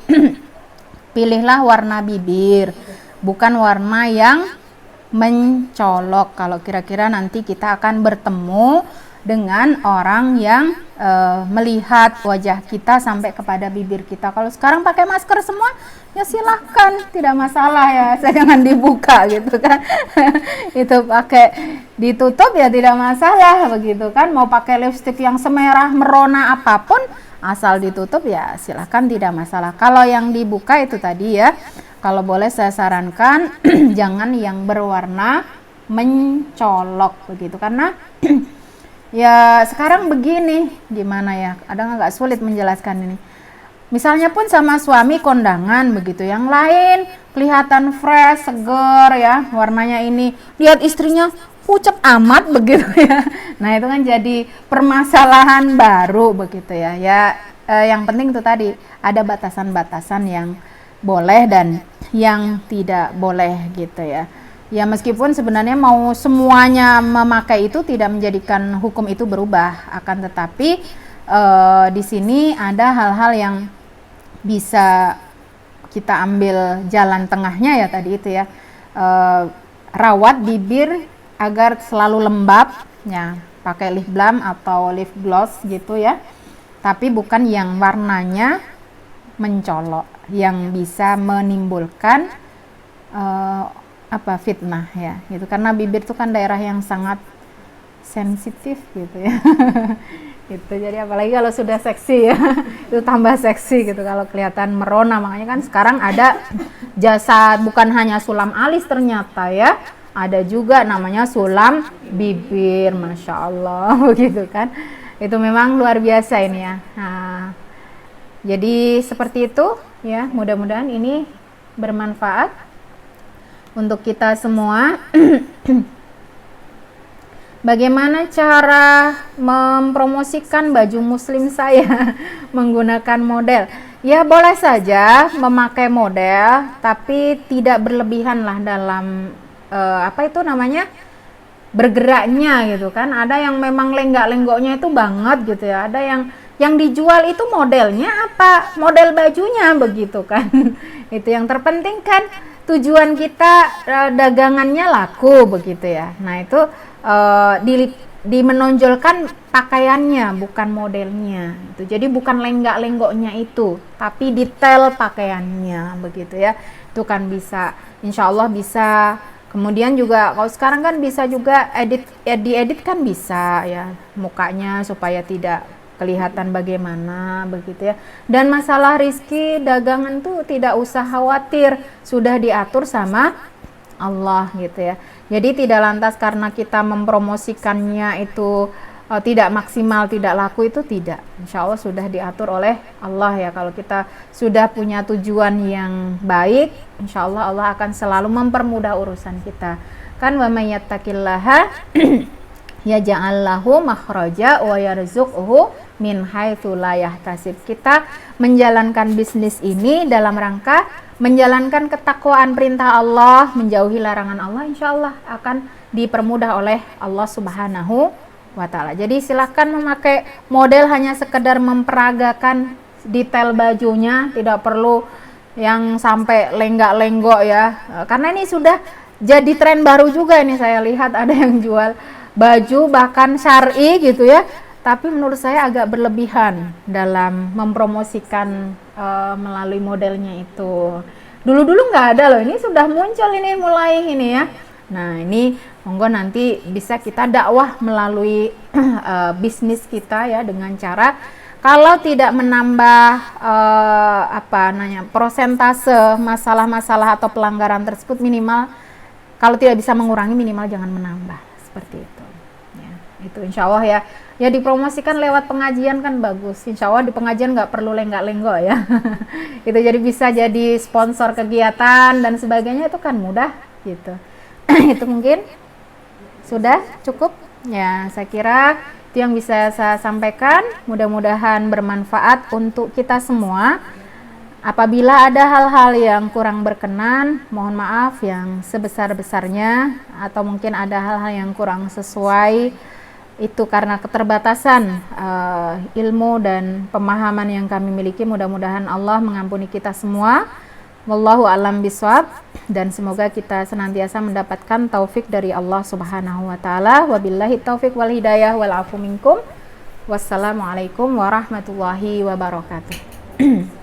pilihlah warna bibir, bukan warna yang mencolok. Kalau kira-kira nanti kita akan bertemu dengan orang yang melihat wajah kita sampai kepada bibir kita. Kalau sekarang pakai masker semua, ya silahkan, tidak masalah ya, saya jangan dibuka gitu kan. Itu pakai ditutup ya tidak masalah begitu kan. Mau pakai lipstik yang semerah merona apapun, asal ditutup ya silahkan, tidak masalah. Kalau yang dibuka itu tadi ya, kalau boleh saya sarankan jangan yang berwarna mencolok begitu, karena ya sekarang begini, gimana ya, kadang agak sulit menjelaskan ini. Misalnya pun sama suami kondangan begitu, yang lain kelihatan fresh, seger ya, warnanya ini, lihat istrinya pucet amat begitu ya. Nah itu kan jadi permasalahan baru begitu ya. Yang penting itu tadi ada batasan-batasan yang boleh dan yang tidak boleh gitu ya. Ya meskipun sebenarnya mau semuanya memakai itu tidak menjadikan hukum itu berubah, akan tetapi di sini ada hal-hal yang bisa kita ambil jalan tengahnya ya tadi itu ya. Rawat bibir agar selalu lembab ya, pakai lip balm atau lip gloss gitu ya, tapi bukan yang warnanya mencolok yang bisa menimbulkan fitnah ya gitu, karena bibir itu kan daerah yang sangat sensitif gitu ya. Gitu, jadi apalagi kalau sudah seksi ya, itu tambah seksi gitu kalau kelihatan merona. Makanya kan sekarang ada jasa bukan hanya sulam alis ternyata ya, ada juga namanya sulam bibir, masya Allah begitu kan. Itu memang luar biasa ini ya. Nah, jadi seperti itu ya, mudah-mudahan ini bermanfaat untuk kita semua. Bagaimana cara mempromosikan baju muslim saya menggunakan model? Ya boleh saja memakai model, tapi tidak berlebihan lah dalam bergeraknya gitu kan. Ada yang memang lenggak-lenggoknya itu banget gitu ya. Ada yang dijual itu modelnya apa? Model bajunya begitu kan. Itu yang terpenting kan, tujuan kita dagangannya laku begitu ya. Nah itu dimenonjolkan pakaiannya bukan modelnya itu. Jadi bukan lenggak-lenggoknya itu, tapi detail pakaiannya begitu ya. Itu kan bisa, insya Allah bisa. Kemudian juga kalau sekarang kan bisa juga diedit kan bisa ya mukanya supaya tidak kelihatan bagaimana begitu ya. Dan masalah rizki dagangan tuh tidak usah khawatir, sudah diatur sama Allah gitu ya. Jadi tidak lantas karena kita mempromosikannya itu tidak maksimal, tidak laku, itu tidak. Insya Allah sudah diatur oleh Allah ya. Kalau kita sudah punya tujuan yang baik, insya Allah Allah akan selalu mempermudah urusan kita. Kan wa may yattaqillaha yaj'al lahu makhraja wa yarzuqhu min haitsu la yahtasib. Kita menjalankan bisnis ini dalam rangka menjalankan ketakwaan perintah Allah, menjauhi larangan Allah, insya Allah akan dipermudah oleh Allah Subhanahu wa Ta'ala. Jadi silahkan memakai model hanya sekedar memperagakan detail bajunya, tidak perlu yang sampai lenggak-lenggok ya, karena ini sudah jadi tren baru juga. Ini saya lihat ada yang jual baju bahkan syar'i gitu ya, tapi menurut saya agak berlebihan dalam mempromosikan melalui modelnya itu. Dulu-dulu nggak ada loh, ini sudah muncul ini mulai ini ya. Nah ini monggo nanti bisa kita dakwah melalui bisnis kita ya, dengan cara kalau tidak menambah persentase masalah-masalah atau pelanggaran tersebut, minimal kalau tidak bisa mengurangi, minimal jangan menambah, seperti itu ya. Itu insya Allah ya. Ya dipromosikan lewat pengajian kan bagus. Insya Allah di pengajian nggak perlu lenggak-lenggok ya. Itu jadi bisa jadi sponsor kegiatan dan sebagainya, itu kan mudah gitu. Itu mungkin sudah cukup ya, saya kira itu yang bisa saya sampaikan. Mudah-mudahan bermanfaat untuk kita semua. Apabila ada hal-hal yang kurang berkenan, mohon maaf yang sebesar-besarnya, atau mungkin ada hal-hal yang kurang sesuai itu karena keterbatasan ilmu dan pemahaman yang kami miliki. Mudah-mudahan Allah mengampuni kita semua. Wallahu a'lam bishawab, dan semoga kita senantiasa mendapatkan taufik dari Allah Subhanahu wa taala. Wabillahi taufik wal hidayah wal afu minkum. Wassalamualaikum warahmatullahi wabarakatuh.